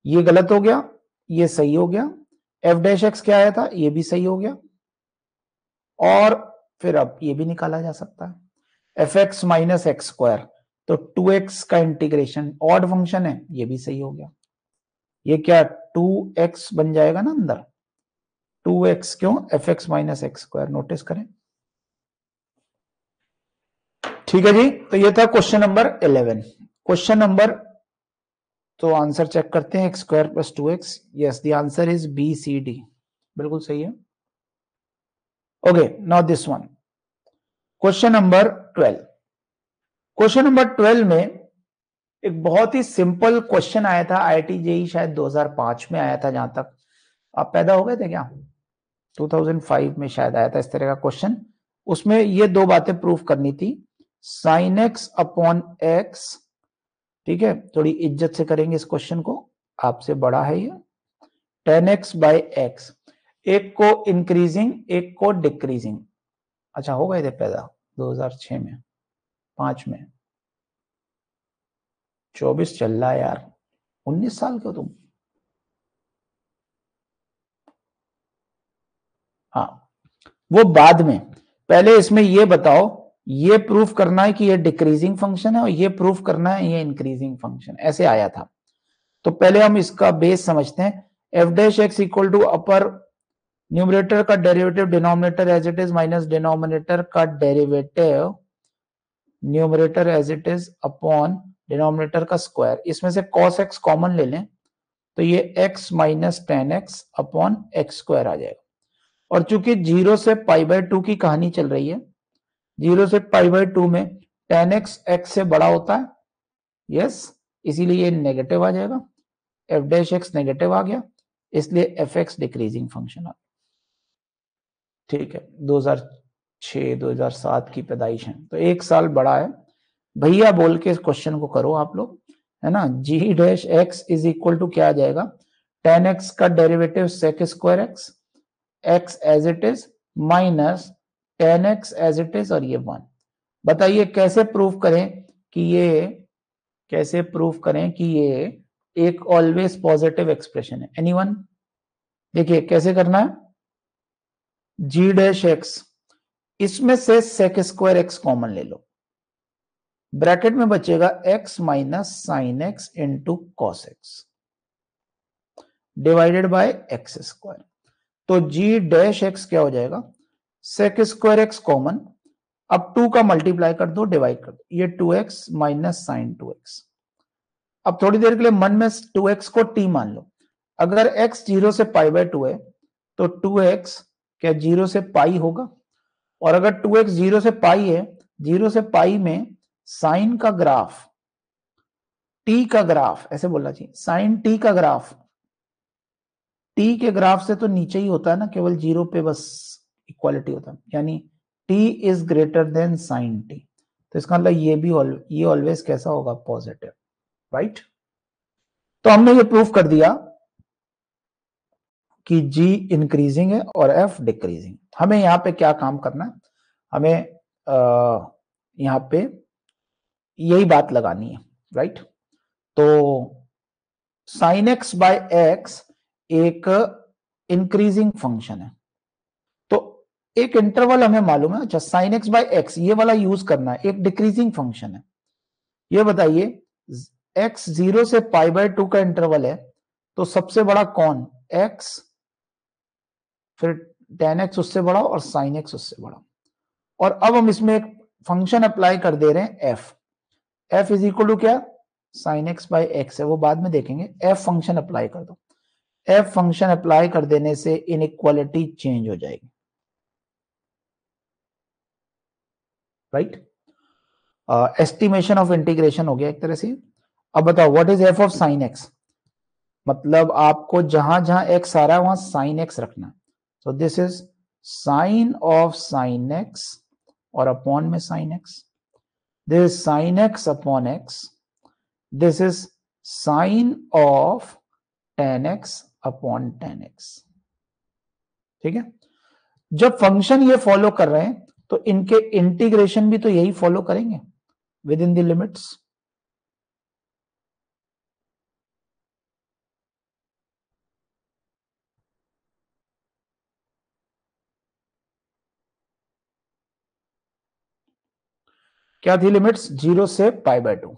ये गलत हो गया, ये सही हो गया, f dash x क्या आया था, ये भी सही हो गया, और फिर अब ये भी निकाला जा सकता है F x minus x square, तो 2x का इंटीग्रेशन ऑड फंक्शन है, ये भी सही हो गया। ये क्या 2x बन जाएगा ना अंदर, 2x क्यों, f x minus x square, notice करें। ठीक है जी, तो ये था क्वेश्चन नंबर 11। क्वेश्चन नंबर, तो आंसर चेक करते हैं, x square plus 2x, yes the answer is B C D, बिल्कुल सही है। Okay, now this one, question number 12। Question number 12 में एक बहुत ही सिंपल क्वेश्चन आया था, आईआईटी जेईई शायद 2005 में आया था, जहां तक आप पैदा हो गए थे क्या, 2005 में शायद आया था इस तरह का क्वेश्चन। उसमें ये दो बातें प्रूफ करनी थी, साइन एक्स अपॉन एक्स, ठीक है, थोड़ी इज्जत से करेंगे इस क्वेश्चन को, आपसे बड़ा है ये, टेन एक्स बाई एक्स, एक को इंक्रीजिंग एक को डिक्रीजिंग। अच्छा, हो गए थे पैदा 2006 में, 5 में, 24 चल रहा है यार, 19 साल के हो तुम। हाँ, वो बाद में, पहले इसमें ये बताओ, ये प्रूफ करना है कि ये डिक्रीजिंग फंक्शन है और ये प्रूफ करना है ये इंक्रीजिंग फंक्शन, ऐसे आया था। तो पहले हम इसका बेस समझते हैं, F dash x equal to upper numerator का derivative denominator as it is minus denominator का derivative numerator as it is upon denominator का स्क्वायर। इसमें से cos x कॉमन ले लें तो ये x minus ten x upon x square आ जाएगा। और चूंकि 0 से पाई बाय 2 की कहानी चल रही है, 0 से पाई बाय 2 में टेन एक्स एक्स से बड़ा होता है, यस, इसीलिए ये नेगेटिव आ जाएगा, एफ डैश एक्स नेगेटिव आ गया, इसलिए एफ एक्स डिक्रीजिंग फंक्शन आ गया। ठीक है, 2006-2007 की पैदाइश है, तो एक साल बड़ा है भैया बोल के इस क्वेश्चन को करो आप लोग, है ना। G dash x is equal to क्या आ जाएगा, टेन एक्स का derivative sec square x, x as it is minus ten x as it is, और ये 1। बताइए कैसे प्रूफ करें कि ये, कैसे प्रूफ करें कि ये एक ऑलवेज पॉजिटिव एक्सप्रेशन है, एनीवन? देखिए कैसे करना है, जी डैश एक्स, इसमें से सेक स्क्वायर एक्स कॉमन ले लो, ब्रैकेट में बचेगा x minus sine x into cos x divided by x square. तो g डैश एक्स क्या हो जाएगा, सेक स्क्वायर एक्स कॉमन, अब 2 का मल्टीप्लाई कर दो, डिवाइड कर दो, ये 2x माइनस साइन 2x। अब थोड़ी देर के लिए मन में 2x को t मान लो, अगर x 0 से पाई बाय 2 है तो 2x क्या 0 से पाई होगा, और अगर 2x 0 से पाई है, 0 से पाई में साइन का ग्राफ, टी का ग्राफ, ऐसे बोलना चाहिए, साइन टी का ग्राफ, टी के ग्राफ से तो नीचे ही होता है ना, केवल 0 पे बस इक्वालिटी होता है, यानी t is greater than sine t, तो इसका मतलब ये भी ये ऑलवेज कैसा होगा, पॉजिटिव, राइट। तो हमने ये प्रूफ कर दिया कि g इंक्रीजिंग है और f डिक्रीजिंग। हमें यहाँ पे क्या काम करना है, हमें यहाँ पे यही बात लगानी है, राइट। तो साइन एक्स बाय एक्स एक इंक्रीजिंग फंक्शन है, तो एक इंटरवल हमें मालूम है, अच्छा साइन एक्स बाय एक्स ये वाला यूज करना है, एक डिक्रीजिंग फंक्शन है। ये बताइए x 0 से π/2 का इंटरवल है, तो सबसे बड़ा कौन? x, फिर tan x उससे बड़ा और sin x उससे बड़ा। और अब हम इसमें एक फंक्शन अप्लाई कर दे रहे हैं f इज इक्वल टू क्या? sin x बाई x है, वो बाद में देखेंगे। f फंक्शन अप्लाई कर दो। f फंक्शन अप्लाई कर देने से इनइक्वालिटी चेंज हो जाएगी, राइट? एस्टिमेशन ऑफ इंटीग्रेशन हो गया एक तरह से। अब बताओ what is f of sin x? मतलब आपको जहां जहां x आ रहा है वहां sin x रखना। So this is sine of sin x और अपॉन में sin x, this is sin x upon x, this is sine of tan x upon tan x। ठीक है, जब फंक्शन ये फॉलो कर रहे हैं तो इनके इंटीग्रेशन भी तो यही फॉलो करेंगे विद इन द लिमिट्स। क्या थी लिमिट्स? 0 से π/2।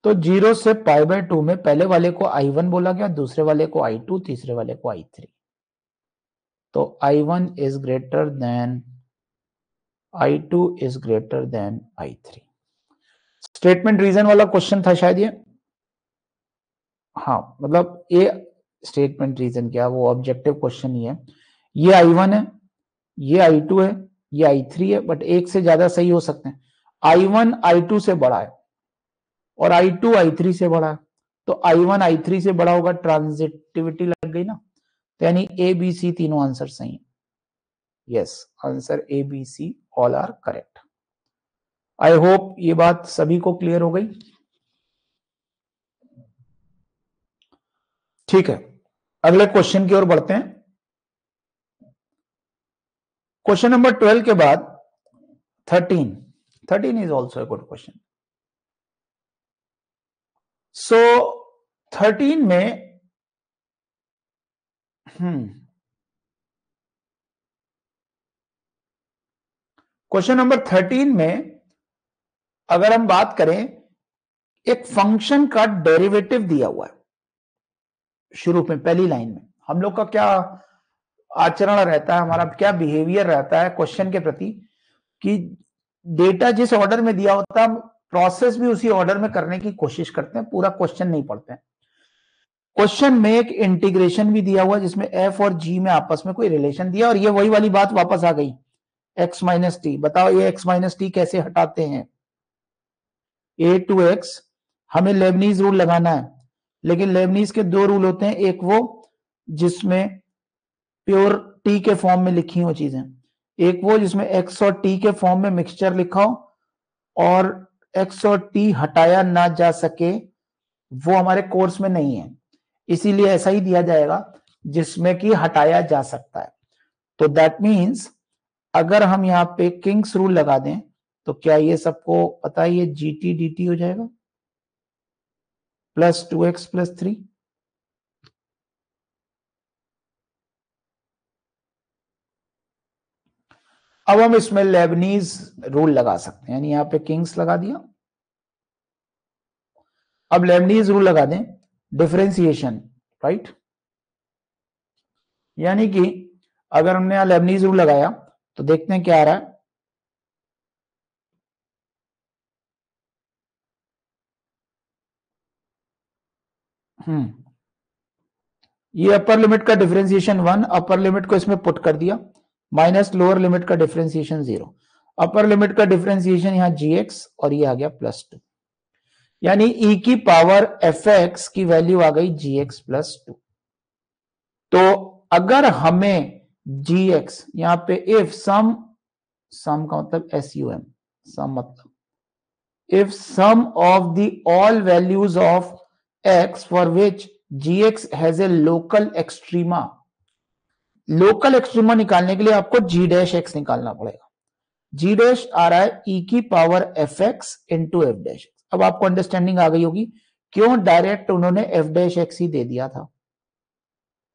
तो 0 से π/2 में पहले वाले को I1 बोला गया, दूसरे वाले को I2, तीसरे वाले को I3। तो I1 is greater than I2 is greater than I3। Statement reason वाला क्वेश्चन था शायद ये। हाँ, मतलब ये स्टेटमेंट रीजन क्या, वो ऑब्जेक्टिव क्वेश्चन ही है। ये I1 है, ये I2 है, ये I3 है, बट एक से ज्यादा सही हो सकते हैं। I1 I2 से बड़ा है और I2 I3 से बड़ा है, तो I1 I3 से बड़ा होगा, ट्रांजिटिविटी लग गई ना। तो यानी ए बी सी तीनों आंसर सही है। Yes, answer A B C all are correct. I hope ये बात सभी को क्लियर हो गई। ठीक है, अगले क्वेश्चन की ओर बढ़ते हैं। क्वेश्चन नंबर 12 के बाद 13 is also a good question. So 13 में क्वेश्चन नंबर 13 में अगर हम बात करें, एक फंक्शन का डेरिवेटिव दिया हुआ है। शुरू में पहली लाइन में हम लोग का क्या आचरण रहता है, हमारा क्या बिहेवियर रहता है क्वेश्चन के प्रति, कि डेटा जिस ऑर्डर में दिया होता है प्रोसेस भी उसी ऑर्डर में करने की कोशिश करते हैं, पूरा क्वेश्चन नहीं पढ़ते हैं। क्वेश्चन में एक इंटीग्रेशन भी दिया हुआ जिसमें f और g में आपस में कोई रिलेशन दिया, और ये वही वाली बात वापस आ गई, x माइनस टी। बताओ ये x माइनस टी कैसे हटाते हैं? a टू x, हमें लेबनीज रूल लगाना है, लेकिन लेबनीज के दो रूल होते हैं, एक वो जिसमें प्योर टी के फॉर्म में लिखी हो चीजें, एक वो जिसमें x और t के फॉर्म में मिक्सचर लिखा हो और x और t हटाया ना जा सके, वो हमारे कोर्स में नहीं है। इसीलिए ऐसा ही दिया जाएगा जिसमें कि हटाया जा सकता है। तो दैट मीन्स अगर हम यहां पे किंग्स रूल लगा दें तो क्या ये सबको पता है, ये जीटी डीटी हो जाएगा प्लस 2x प्लस 3। अब हम इसमें लेबनीज रूल लगा सकते हैं, यानी यहां पे किंग्स लगा दिया। अब लेबनीज रूल लगा दें, डिफरेंशिएशन, राइट? यानी कि अगर हमने यहां लेबनीज रूल लगाया तो देखते हैं क्या आ रहा है। ये अपर लिमिट का डिफरेंशिएशन 1, अपर लिमिट को इसमें पुट कर दिया, माइनस लोअर लिमिट का डिफरेंशिएशन 0, अपर लिमिट का डिफरेंशिएशन यहां gx और ये आ गया प्लस 2, यानी e की पावर fx की वैल्यू आ गई gx प्लस 2। तो अगर हमें gx यहां पे इफ सम का मतलब sum, सम मतलब if sum of the all values of x for which gx has a local extrema, local extrema निकालने के लिए आपको g डैश x निकालना पड़ेगा। g डैश आ रहा है e की power fx into F dash x. अब आपको अंडरस्टैंडिंग आ गई होगी क्यों डायरेक्ट उन्होंने एफ डैश एक्स ही दे दिया था।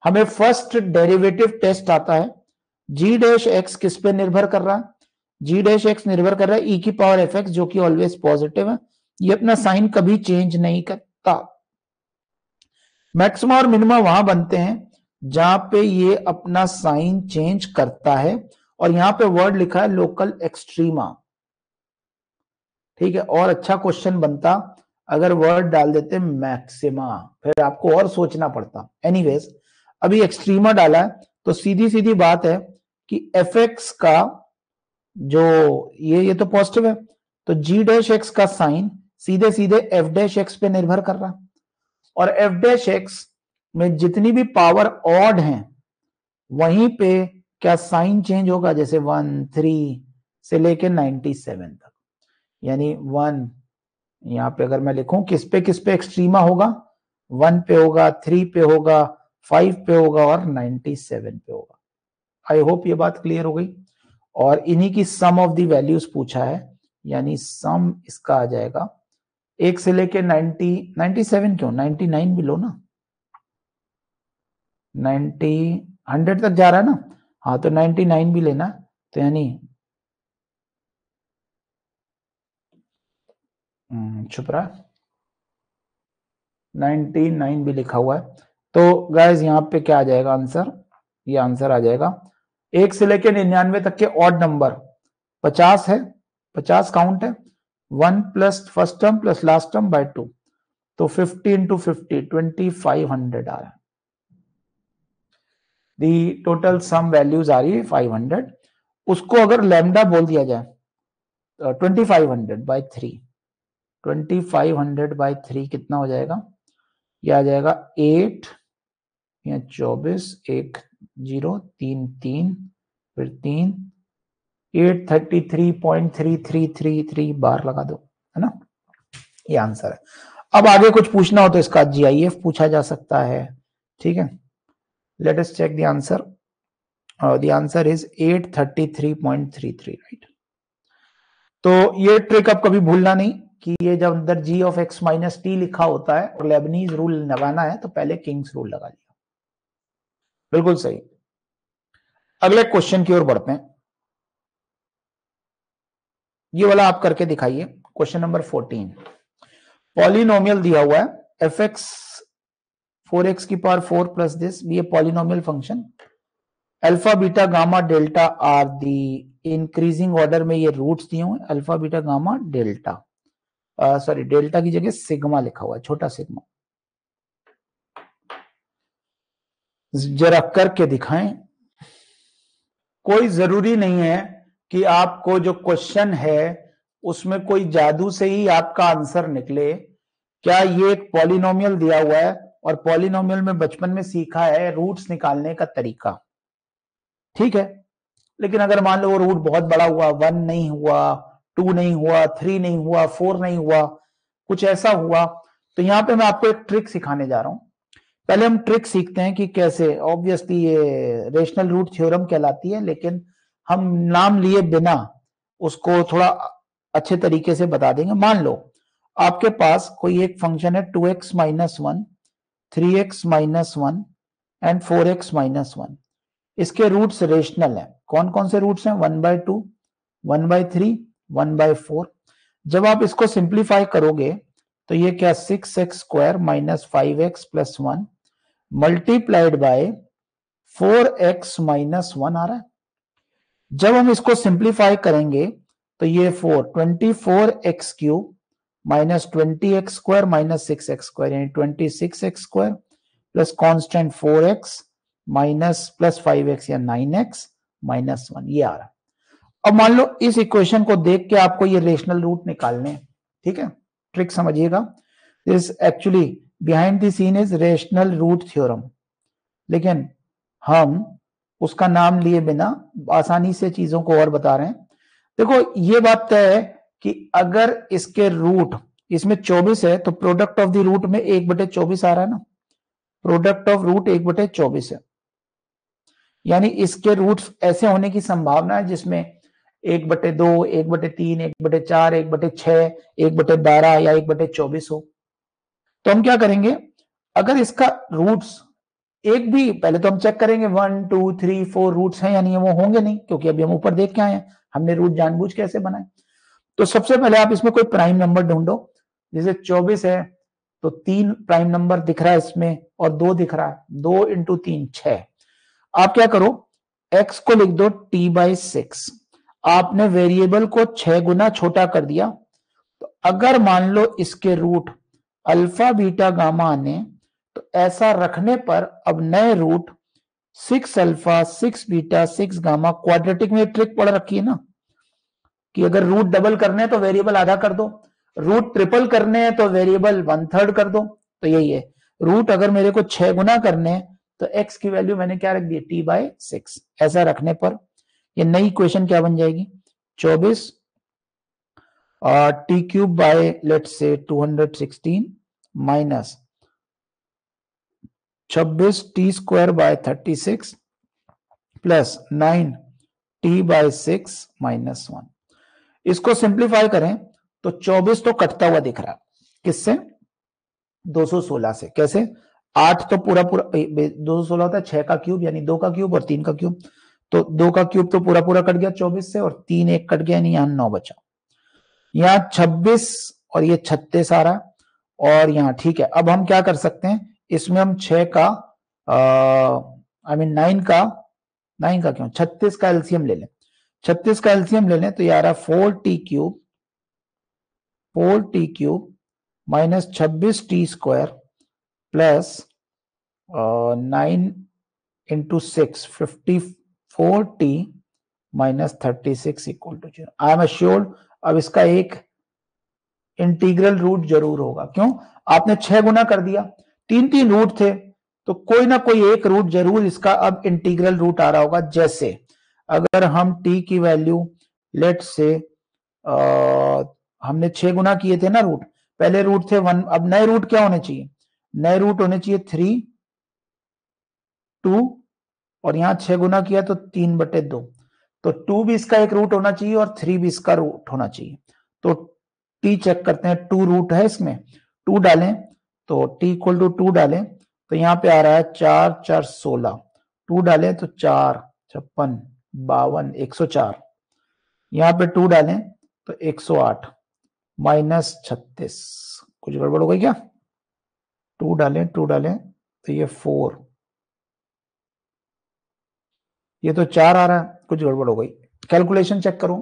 हमें फर्स्ट डेरिवेटिव टेस्ट आता है, g डैश x किस पे निर्भर कर रहा है? g डैश x निर्भर कर रहा है e की पावर fx जो कि ऑलवेज पॉजिटिव है, ये अपना साइन कभी चेंज नहीं करता। मैक्सिमा और मिनिमा वहां बनते हैं जहां पे ये अपना साइन चेंज करता है, और यहां पे वर्ड लिखा है लोकल एक्सट्रीमा। ठीक है, और अच्छा क्वेश्चन बनता अगर वर्ड डाल देते मैक्सिमा, फिर आपको और सोचना पड़ता। एनीवेज, अभी एक्सट्रीमा डाला है, तो सीधी सीधी बात है कि एफ एक्स का जो ये तो पॉजिटिव है, तो जी डैश एक्स का साइन सीधे सीधे एफ डैश एक्स पे निर्भर कर रहा, और एफ डैश एक्स में जितनी भी पावर ऑड हैं वहीं पे क्या साइन चेंज होगा, जैसे 1 3 से लेके 97 तक, यानी 1 यहां पे अगर मैं लिखूं किस पे एक्सट्रीमा होगा, 1 पे होगा, 3 पे होगा, 5 पे होगा और 97 पे होगा। आई होप ये बात क्लियर हो गई। और इन्हीं की सम ऑफ द वैल्यूज पूछा है, यानी सम इसका आ जाएगा 1 से लेके 97 क्यों, 99 भी लो ना, 100 तक जा रहा है ना, हाँ तो 99 भी लेना, तो यानी छुप रहा 99 भी लिखा हुआ है। तो गाइज यहाँ पे क्या आ जाएगा आंसर, ये आंसर आ जाएगा 1 से लेके 99 तक के ऑड नंबर 50 है, 50 काउंट है, 1 plus first term plus last term by 2, तो 50 इंटू 50 2500 आ रहा है। दी टोटल सम वैल्यूज आ रही है 500। उसको अगर लैम्डा बोल दिया जाए 2500 बाय 3, 2500 बाय 3 कितना हो जाएगा, यह आ जाएगा 8 या 24 1 0 3 3 फिर 3 833.3333 बार लगा दो, है ना, ये आंसर है। अब आगे कुछ पूछना हो तो इसका जीआईएफ पूछा जा सकता है। ठीक है, let us check the answer. The answer is 833.33, right. तो ये ट्रिक आप कभी भूलना नहीं कि ये जब अंदर जी ऑफ एक्स माइनस टी लिखा होता है और लेबनीज रूल लगाना है तो पहले किंग्स रूल लगा लिया। बिल्कुल सही। अगले क्वेश्चन की ओर बढ़ते हैं, ये वाला आप करके दिखाइए। क्वेश्चन नंबर 14, पॉलिनोमियल दिया हुआ है एफ एक्स 4x की पावर 4 प्लस दिस, ये polynomial function alpha beta gamma delta are the increasing order में, ये रूट्स दिए हुए alpha beta gamma delta, sorry delta की जगह सिग्मा लिखा हुआ है, छोटा सिग्मा। जरा करके दिखाएं। कोई जरूरी नहीं है कि आपको जो क्वेश्चन है उसमें कोई जादू से ही आपका आंसर निकले। क्या ये एक पॉलिनोमियल दिया हुआ है और पॉलिनोमियल में बचपन में सीखा है रूट्स निकालने का तरीका, ठीक है, लेकिन अगर मान लो वो रूट बहुत बड़ा हुआ, 1 नहीं हुआ, 2 नहीं हुआ, 3 नहीं हुआ, 4 नहीं हुआ, कुछ ऐसा हुआ, तो यहां पे मैं आपको एक ट्रिक सिखाने जा रहा हूं। पहले हम ट्रिक सीखते हैं कि कैसे, ऑब्वियसली ये रेशनल रूट थ्योरम कहलाती है, लेकिन हम नाम लिए बिना उसको थोड़ा अच्छे तरीके से बता देंगे। मान लो आपके पास कोई एक फंक्शन है 2x minus 1, 3x minus 1 and 4x minus 1, इसके रूट्स रेशनल हैं। कौन कौन से रूट्स हैं, 1/2, 1/3, 1/4। जब आप इसको सिंप्लीफाई करोगे तो ये क्या 6x square minus 5x plus 1 multiplied by 4x minus 1 आ रहा है। जब हम इसको सिंप्लीफाई करेंगे तो ये 24x cube minus 20x square minus 6x square, यानी 26x square plus constant 4x minus plus 5x या 9x माइनस 1, ये आ रहा है। अब मान लो इस इक्वेशन को देख के आपको ये रेशनल रूट निकालने हैं, ठीक है, ट्रिक समझिएगा। This actually behind the scene is rational root theorem, लेकिन हम उसका नाम लिए बिना आसानी से चीजों को और बता रहे हैं। देखो ये बात तय है कि अगर इसके रूट, इसमें 24 है, तो प्रोडक्ट ऑफ द रूट में 1/24 आ रहा है ना, प्रोडक्ट ऑफ रूट 1/24 है, यानी इसके रूट्स ऐसे होने की संभावना है जिसमें 1/2, 1/3, 1/4, 1/6, 1/12 या 1/24 हो। तो हम क्या करेंगे, अगर इसका रूट्स एक भी, पहले तो हम चेक करेंगे 1 2 3 4 रूट्स हैं या नहीं, वो होंगे नहीं क्योंकि अभी हम ऊपर देख के आए हैं, हमने रूट जानबूझ कैसे बनाए। तो सबसे पहले आप इसमें कोई प्राइम नंबर ढूंढो, जैसे 24 है तो 3 प्राइम नंबर दिख रहा है इसमें और 2 दिख रहा है, 2 इंटू 3 6। आप क्या करो, x को लिख दो t/6। आपने वेरिएबल को 6 गुना छोटा कर दिया। तो अगर मान लो इसके रूट अल्फा बीटा गामा आने, तो ऐसा रखने पर अब नए root 6 alpha 6 beta 6 gamma, quadratic में ट्रिक पढ़ रखी है ना कि अगर रूट डबल करने हैं तो वेरिएबल आधा कर दो, रूट ट्रिपल करने हैं तो वेरिएबल 1/3 कर दो। तो यही है, रूट अगर मेरे को 6 गुना करने हैं तो x की वैल्यू मैंने क्या रख दी, t/6। ऐसा रखने पर ये नई इक्वेशन क्या बन जाएगी, 24 t³ bye let's say 216 minus 26 t² bye 36 plus 9 t/6 minus 1। इसको सिंप्लीफाई करें तो 24 तो कटता हुआ दिख रहा है, किससे, 216 से। कैसे, 8 तो पूरा 216 होता है 6 का क्यूब यानी 2 का क्यूब और 3 का क्यूब, तो 2 का क्यूब तो पूरा कट गया 24 से और 3 1 कट गया, यानी यहां 9 बचा। यहाँ 26 और ये 36 आ रहा है और यहाँ ठीक है। अब हम क्या कर सकते हैं, इसमें हम 6 का 9 का क्यों, 36 का एलसीएम ले लें। 36 का एलसीएम ले लें तो ये आ रहा है 4t³ minus 26t² plus 9 into 6 54t minus 36 equal to 0। I am assured अब इसका एक इंटीग्रल रूट जरूर होगा। क्यों, आपने 6 गुना कर दिया, 3 रूट थे तो कोई ना कोई एक रूट जरूर इसका अब इंटीग्रल रूट आ रहा होगा। जैसे अगर हम t की वैल्यू लेट से हमने 6 गुना किए थे ना रूट, पहले रूट थे 1, अब नए रूट क्या होने चाहिए, नए रूट होने चाहिए 3 2 और यहां 6 गुना किया तो 3/2, तो 2 भी इसका एक रूट होना चाहिए और 3 भी इसका रूट होना चाहिए। तो t चेक करते हैं, 2 रूट है इसमें, 2 डालें तो t इक्वल टू 2 डालें तो यहां पे आ रहा है 4 4 16, 2 डालें तो 4 56 52 104, यहां पे 2 डालें तो 108 माइनस 36। कुछ गड़बड़ हो गई क्या, 2 डालें तो ये 4, ये तो 4 आ रहा है, कुछ गड़बड़ हो गई। कैलकुलेशन चेक करो,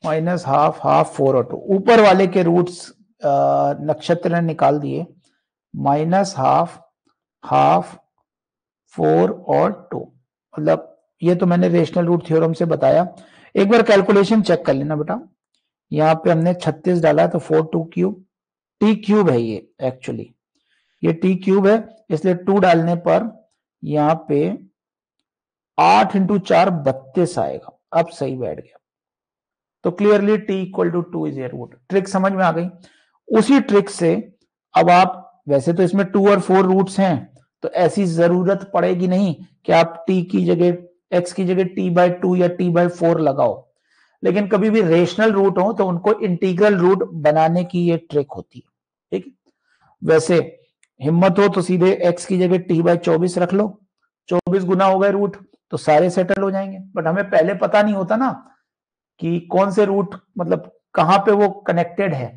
माइनस हाफ 4 और 2, ऊपर वाले के रूट्स नक्षत्र ने निकाल दिए, माइनस हाफ 4 और 2, मतलब ये तो मैंने रेशनल रूट थ्योरम से बताया। एक बार कैलकुलेशन चेक कर लेना बेटा, यहाँ पे हमने 36 डाला तो 4 2 क्यूब, t³ है ये एक्चुअली, ये t³ है इसलिए 2 डालने पर यहाँ पे 8 इंटू 4 32 आएगा। अब सही बैठ गया, तो clearly t equal to 2 is a root. Trick समझ में आ गई। उसी ट्रिक से अब आप, वैसे तो इसमें 2 और 4 रूट्स हैं तो ऐसी जरूरत पड़ेगी नहीं कि आप t की जगह x की जगह t/2 या t/4 लगाओ, लेकिन कभी भी रेशनल रूट हो तो उनको इंटीग्रल रूट बनाने की ये ट्रिक होती है। ठीक है, वैसे हिम्मत हो तो सीधे x की जगह t/24 रख लो, 24 गुना हो गए रूट तो सारे सेटल हो जाएंगे। बट हमें पहले पता नहीं होता ना कि कौन से रूट, मतलब कहां पे वो कनेक्टेड है,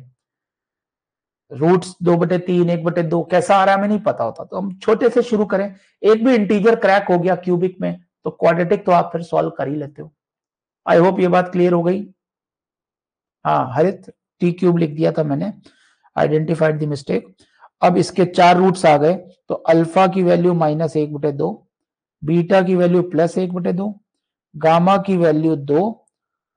रूट्स 2/3 1/2 कैसा आ रहा है हमें नहीं पता होता, तो हम छोटे से शुरू करें। एक भी इंटीजर क्रैक हो गया क्यूबिक में तो क्वाड्रेटिक तो आप फिर सॉल्व कर ही लेते हो। आई होप ये बात क्लियर हो गई। हाँ हरित, t³ लिख दिया था मैंने, आइडेंटिफाइड द मिस्टेक। अब इसके 4 रूट्स आ गए तो अल्फा की वैल्यू माइनस 1/2, बीटा की वैल्यू प्लस 1/2, गामा की वैल्यू 2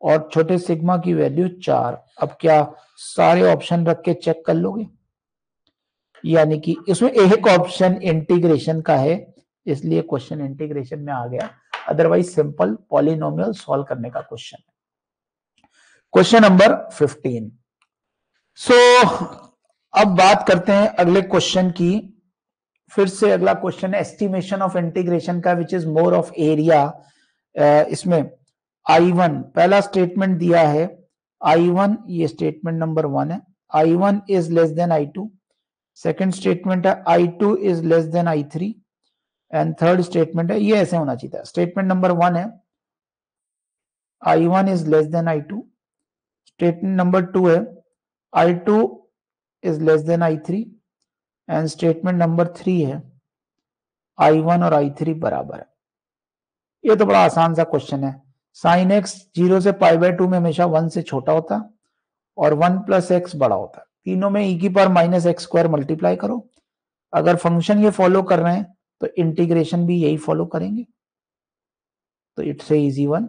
और छोटे सिग्मा की वैल्यू 4। अब क्या सारे ऑप्शन रख के चेक कर लोगे, यानी कि इसमें एक ऑप्शन इंटीग्रेशन का है इसलिए क्वेश्चन इंटीग्रेशन में आ गया, अदरवाइज सिंपल पॉलिनोमियल सॉल्व करने का क्वेश्चन है। Question number 15। सो अब बात करते हैं अगले क्वेश्चन की। फिर से अगला क्वेश्चन है एस्टिमेशन ऑफ इंटीग्रेशन का, which is more of area. इसमें I1 पहला स्टेटमेंट दिया है, I1 ये स्टेटमेंट नंबर 1 है, I1 is less than I2। Second statement है I2 is less than I3 and third statement है, ये ऐसे होना चाहिए था। स्टेटमेंट नंबर 1 है I1 is less than I2, statement number 2 है I2 is less than I3 and statement number 3 है I1 और I3 बराबर है। ये तो बड़ा आसान सा क्वेश्चन है। साइन एक्स 0 से π/2 में हमेशा 1 से छोटा होता और 1 + x बड़ा होता है। तीनों में e⁻⁻x² मल्टीप्लाई करो। अगर फंक्शन ये फॉलो कर रहे हैं तो इंटीग्रेशन भी यही फॉलो करेंगे। तो इट्स ए इजी वन,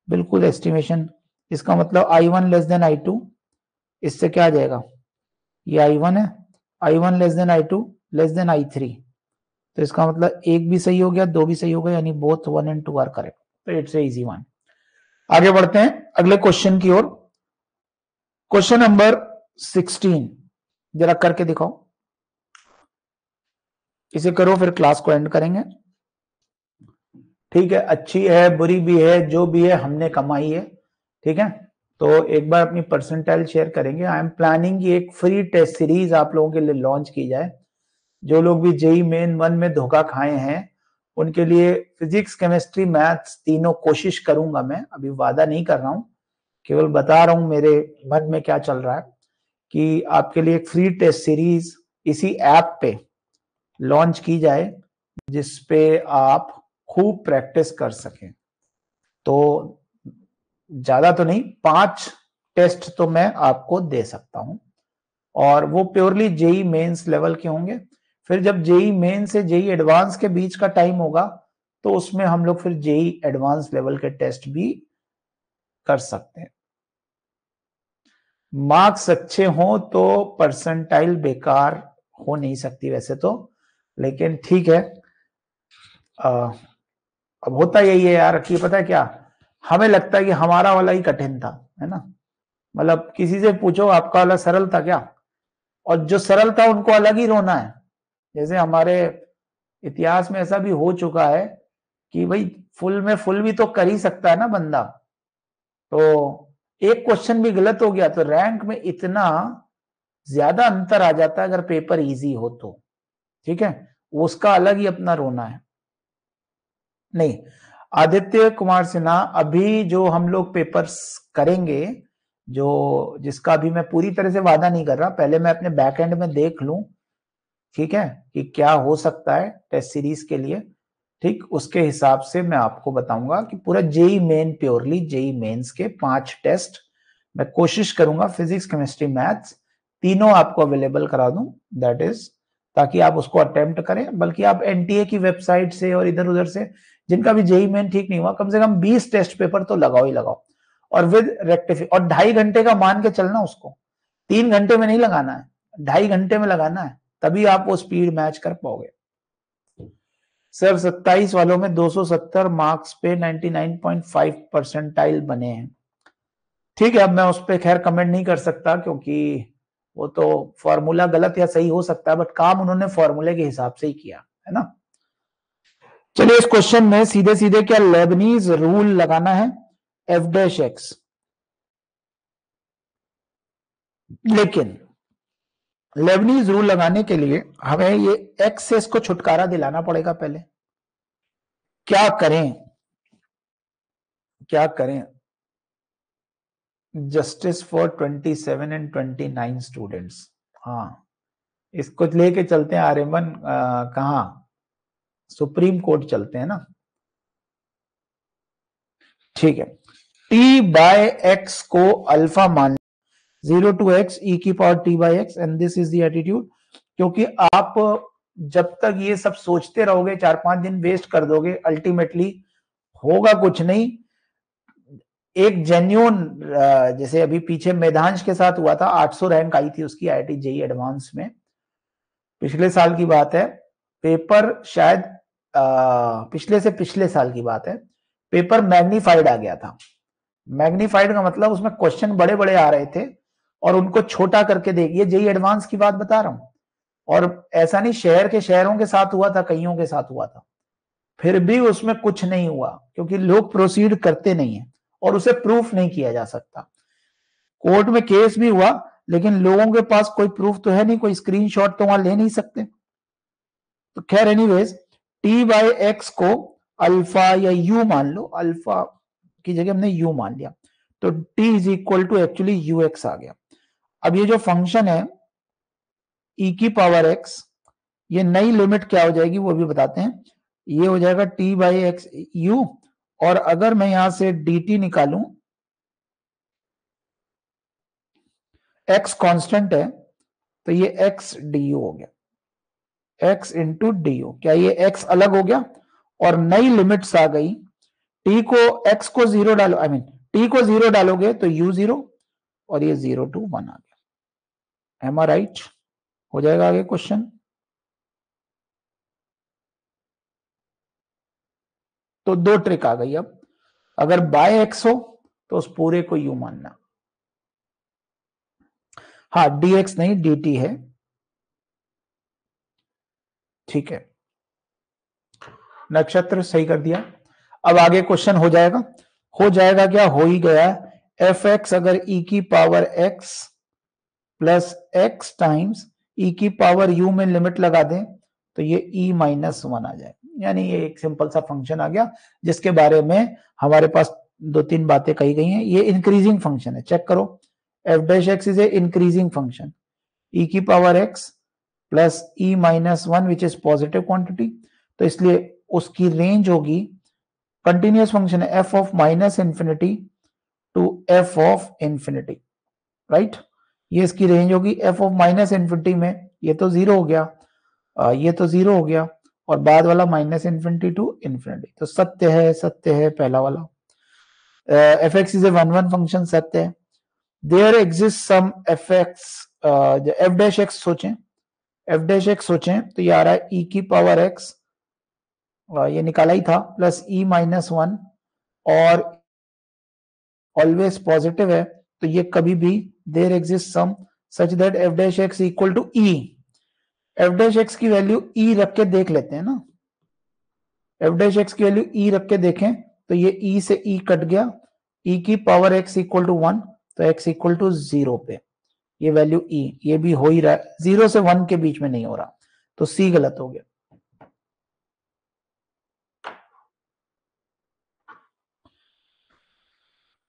बिल्कुल एस्टिमेशन। इसका मतलब I1 लेस देन I2, इससे क्या आ जाएगा, ये I1 है, I1 less than I2 less than I3, तो इसका मतलब एक भी सही हो गया, दो भी सही हो गया, यानी बोथ 1 and 2 आर करेक्ट। तो इट्स ए इजी वन। आगे बढ़ते हैं अगले क्वेश्चन की ओर। क्वेश्चन नंबर 16 जरा करके दिखाओ। इसे करो फिर क्लास को एंड करेंगे। ठीक है, अच्छी है बुरी भी है, जो भी है हमने कमाई है। ठीक है, तो एक बार अपनी परसेंटाइल शेयर करेंगे। आई एम प्लानिंग की एक फ्री टेस्ट सीरीज आप लोगों के लिए लॉन्च की जाए। जो लोग भी जेई मेन 1 में धोखा खाए हैं उनके लिए फिजिक्स केमिस्ट्री मैथ्स तीनों कोशिश करूंगा मैं, अभी वादा नहीं कर रहा हूं, केवल बता रहा हूं मेरे मन में क्या चल रहा है, कि आपके लिए एक फ्री टेस्ट सीरीज इसी ऐप पे लॉन्च की जाए जिसपे आप खूब प्रैक्टिस कर सकें। तो ज्यादा तो नहीं, 5 टेस्ट तो मैं आपको दे सकता हूं और वो प्योरली जेई मेंस लेवल के होंगे। फिर जब जेई मेन से जेई एडवांस के बीच का टाइम होगा तो उसमें हम लोग फिर जेई एडवांस लेवल के टेस्ट भी कर सकते हैं। मार्क्स अच्छे हो तो परसेंटाइल बेकार हो नहीं सकती वैसे तो, लेकिन ठीक है। अब होता यही है यार कि पता है क्या, हमें लगता है कि हमारा वाला ही कठिन था, है ना। मतलब किसी से पूछो आपका वाला सरल था क्या, और जो सरल था उनको अलग ही रोना है। जैसे हमारे इतिहास में ऐसा भी हो चुका है कि भाई फुल में फुल भी तो कर ही सकता है ना बंदा, तो एक क्वेश्चन भी गलत हो गया तो रैंक में इतना ज्यादा अंतर आ जाता है अगर पेपर इजी हो तो। ठीक है, उसका अलग ही अपना रोना है। नहीं, आदित्य कुमार सिन्हा अभी जो हम लोग पेपर्स करेंगे, जो जिसका अभी मैं पूरी तरह से वादा नहीं कर रहा, पहले मैं अपने बैक एंड में देख लूं, ठीक है, कि क्या हो सकता है टेस्ट सीरीज के लिए। ठीक, उसके हिसाब से मैं आपको बताऊंगा कि पूरा JEE Main, purely JEE Mains के 5 टेस्ट मैं कोशिश करूंगा फिजिक्स केमिस्ट्री मैथ्स तीनों आपको अवेलेबल करा दूं, दैट इज ताकि आप उसको अटेम्प्ट करें। बल्कि आप एनटीए की वेबसाइट से और इधर उधर से जिनका भी जेई मेन ठीक नहीं हुआ, कम से कम 20 टेस्ट पेपर तो लगाओ ही लगाओ, और विद रेक्टिफिक। और 2.5 घंटे का मान के चलना, उसको 3 घंटे में नहीं लगाना है, 2.5 घंटे में लगाना है, तभी आप वो स्पीड मैच कर पाओगे। सर 27 वालों में 270 मार्क्स पे 99.5 परसेंटाइल बने हैं। ठीक है, अब मैं उस पर खैर कमेंट नहीं कर सकता क्योंकि वो तो फॉर्मूला गलत या सही हो सकता है, बट काम उन्होंने फॉर्मूले के हिसाब से ही किया है ना। चलिए इस क्वेश्चन में सीधे सीधे क्या लेबनीज रूल लगाना है, f'(x), लेकिन लेबनीज रूल लगाने के लिए हमें ये x से इसको छुटकारा दिलाना पड़ेगा। पहले क्या करें, क्या करें, जस्टिस फॉर 27 and 29 स्टूडेंट्स। हाँ, इसको लेके चलते हैं आर्यमन, कहा सुप्रीम कोर्ट चलते हैं ना। ठीक है, t/x को अल्फा मान 0 to x e⁻t/x and this is the attitude. क्योंकि आप जब तक ये सब सोचते रहोगे 4-5 दिन वेस्ट कर दोगे, अल्टीमेटली होगा कुछ नहीं। एक जेन्युइन, जैसे अभी पीछे मेधांश के साथ हुआ था, 800 रैंक आई थी उसकी IIT जेई एडवांस में, पिछले साल की बात है। पेपर शायद पिछले से पिछले साल की बात है, पेपर मैग्नीफाइड आ गया था। मैग्नीफाइड का मतलब उसमें क्वेश्चन बड़े बड़े आ रहे थे और उनको छोटा करके दे, ये जेई एडवांस की बात बता रहा हूं। और ऐसा नहीं शहर के शहरों के साथ हुआ था, कईयों के साथ हुआ था, फिर भी उसमें कुछ नहीं हुआ क्योंकि लोग प्रोसीड करते नहीं है और उसे प्रूफ नहीं किया जा सकता। कोर्ट में केस भी हुआ लेकिन लोगों के पास कोई प्रूफ तो है नहीं, कोई स्क्रीनशॉट तो वहां ले नहीं सकते। तो खैर एनीवेज, t/x को अल्फा या u मान लो, अल्फा की जगह हमने u मान लिया। तो t is equal to actually ux आ गया। अब ये जो फंक्शन है e की पावर x, ये नई लिमिट क्या हो जाएगी वो भी बताते हैं। ये हो जाएगा t बाई एक्स u, और अगर मैं यहां से dt निकालूं, x कांस्टेंट है तो ये x du हो गया, x इंटू डी यू। क्या ये x अलग हो गया और नई लिमिट्स आ गई। t को x को 0 डालो, आई मीन t को 0 डालोगे तो u 0 और ये 0 to 1 आ गया। M I right? हो जाएगा आगे क्वेश्चन। तो दो ट्रिक आ गई। अब अगर बाय एक्स हो तो उस पूरे को यू मानना। हाँ, dx नहीं dt है, ठीक है, नक्षत्र सही कर दिया। अब आगे क्वेश्चन हो जाएगा। हो जाएगा क्या, हो ही गया। एफ एक्स अगर e की power x plus x times e की पावर u में लिमिट लगा दें तो ये e माइनस 1 आ जाए। यानी ये एक सिंपल सा फंक्शन आ गया जिसके बारे में हमारे पास दो तीन बातें कही गई हैं। ये इंक्रीजिंग फंक्शन है, चेक करो। F dash x is a increasing function, e की power x plus e minus 1 which is positive quantity, तो इसलिए उसकी रेंज होगी, कंटिन्यूअस फंक्शन है, f of minus infinity to f of infinity, right. ये इसकी रेंज होगी एफ ऑफ माइनस इंफिनिटी में, ये तो जीरो हो गया, ये तो जीरो हो गया, और बाद वाला माइनस इंफिनिटी टू इंफिनिटी, तो सत्य है पहला वाला। F x is a one one function, सत्य है। There exist some f x, f dash x सोचें, एफ डैश एक्स सोचें तो ये आ रहा है e की पावर x, ये निकाला ही था, प्लस e माइनस 1, और ऑलवेज पॉजिटिव है, तो ये कभी भी there exist some such that f dash x equal to e. F dash x की वैल्यू ई रख के देख लेते हैं ना, एफ डैश एक्स की वैल्यू ई रख के देखें तो ये ई से ई कट गया, ई की पावर एक्स इक्वल टू 1, तो एक्स इक्वल टू 0 पे ये वैल्यू ई, ये भी हो ही रहा है, 0 से 1 के बीच में नहीं हो रहा, तो सी गलत हो गया।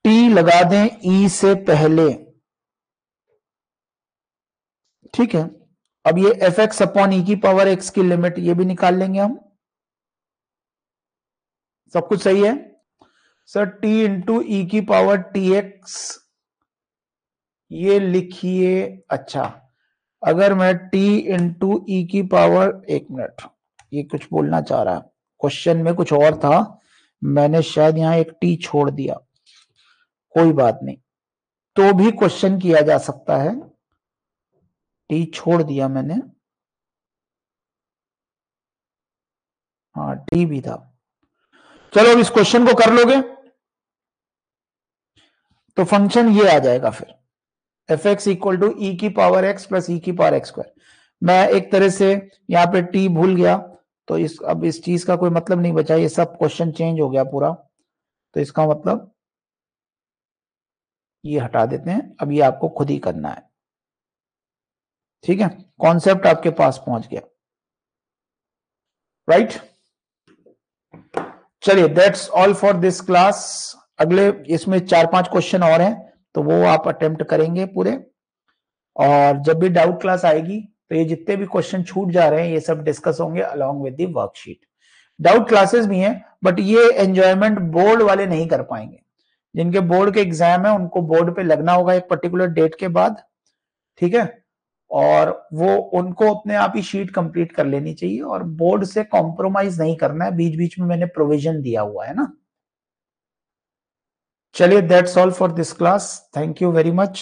टी लगा दें ई से पहले, ठीक है। अब ये एफ एक्स अपॉन ई की पावर एक्स की लिमिट ये भी निकाल लेंगे हम, सब कुछ सही है सर। टी इंटू ई की पावर टी एक्स, ये लिखिए। अच्छा, अगर मैं टी इंटू ई की पावर, एक मिनट, ये कुछ बोलना चाह रहा है, क्वेश्चन में कुछ और था, मैंने शायद यहां एक टी छोड़ दिया, कोई बात नहीं, तो भी क्वेश्चन किया जा सकता है। टी छोड़ दिया मैंने, हाँ टी भी था। चलो अब इस क्वेश्चन को कर लोगे तो फंक्शन ये आ जाएगा फिर, एफ एक्स इक्वल टू ई की पावर एक्स प्लस ई की पावर एक्स स्क्वायर। मैं एक तरह से यहाँ पे टी भूल गया, तो अब इस चीज का कोई मतलब नहीं बचा, ये सब क्वेश्चन चेंज हो गया पूरा, तो इसका मतलब ये हटा देते हैं, अब ये आपको खुद ही करना है, ठीक है। कॉन्सेप्ट आपके पास पहुंच गया, राइट। चलिए, that's all for this class. अगले इसमें 4-5 क्वेश्चन और हैं, तो वो आप अटेम्प्ट करेंगे पूरे, और जब भी डाउट क्लास आएगी तो ये जितने भी क्वेश्चन छूट जा रहे हैं ये सब डिस्कस होंगे along with the worksheet. Doubt classes भी हैं, बट ये एंजॉयमेंट बोर्ड वाले नहीं कर पाएंगे। जिनके बोर्ड के एग्जाम है उनको बोर्ड पे लगना होगा एक पर्टिकुलर डेट के बाद, ठीक है, और वो उनको अपने आप ही शीट कंप्लीट कर लेनी चाहिए, और बोर्ड से कॉम्प्रोमाइज नहीं करना है, बीच बीच में मैंने प्रोविजन दिया हुआ है ना। चलिए, that's all for this class, thank you very much.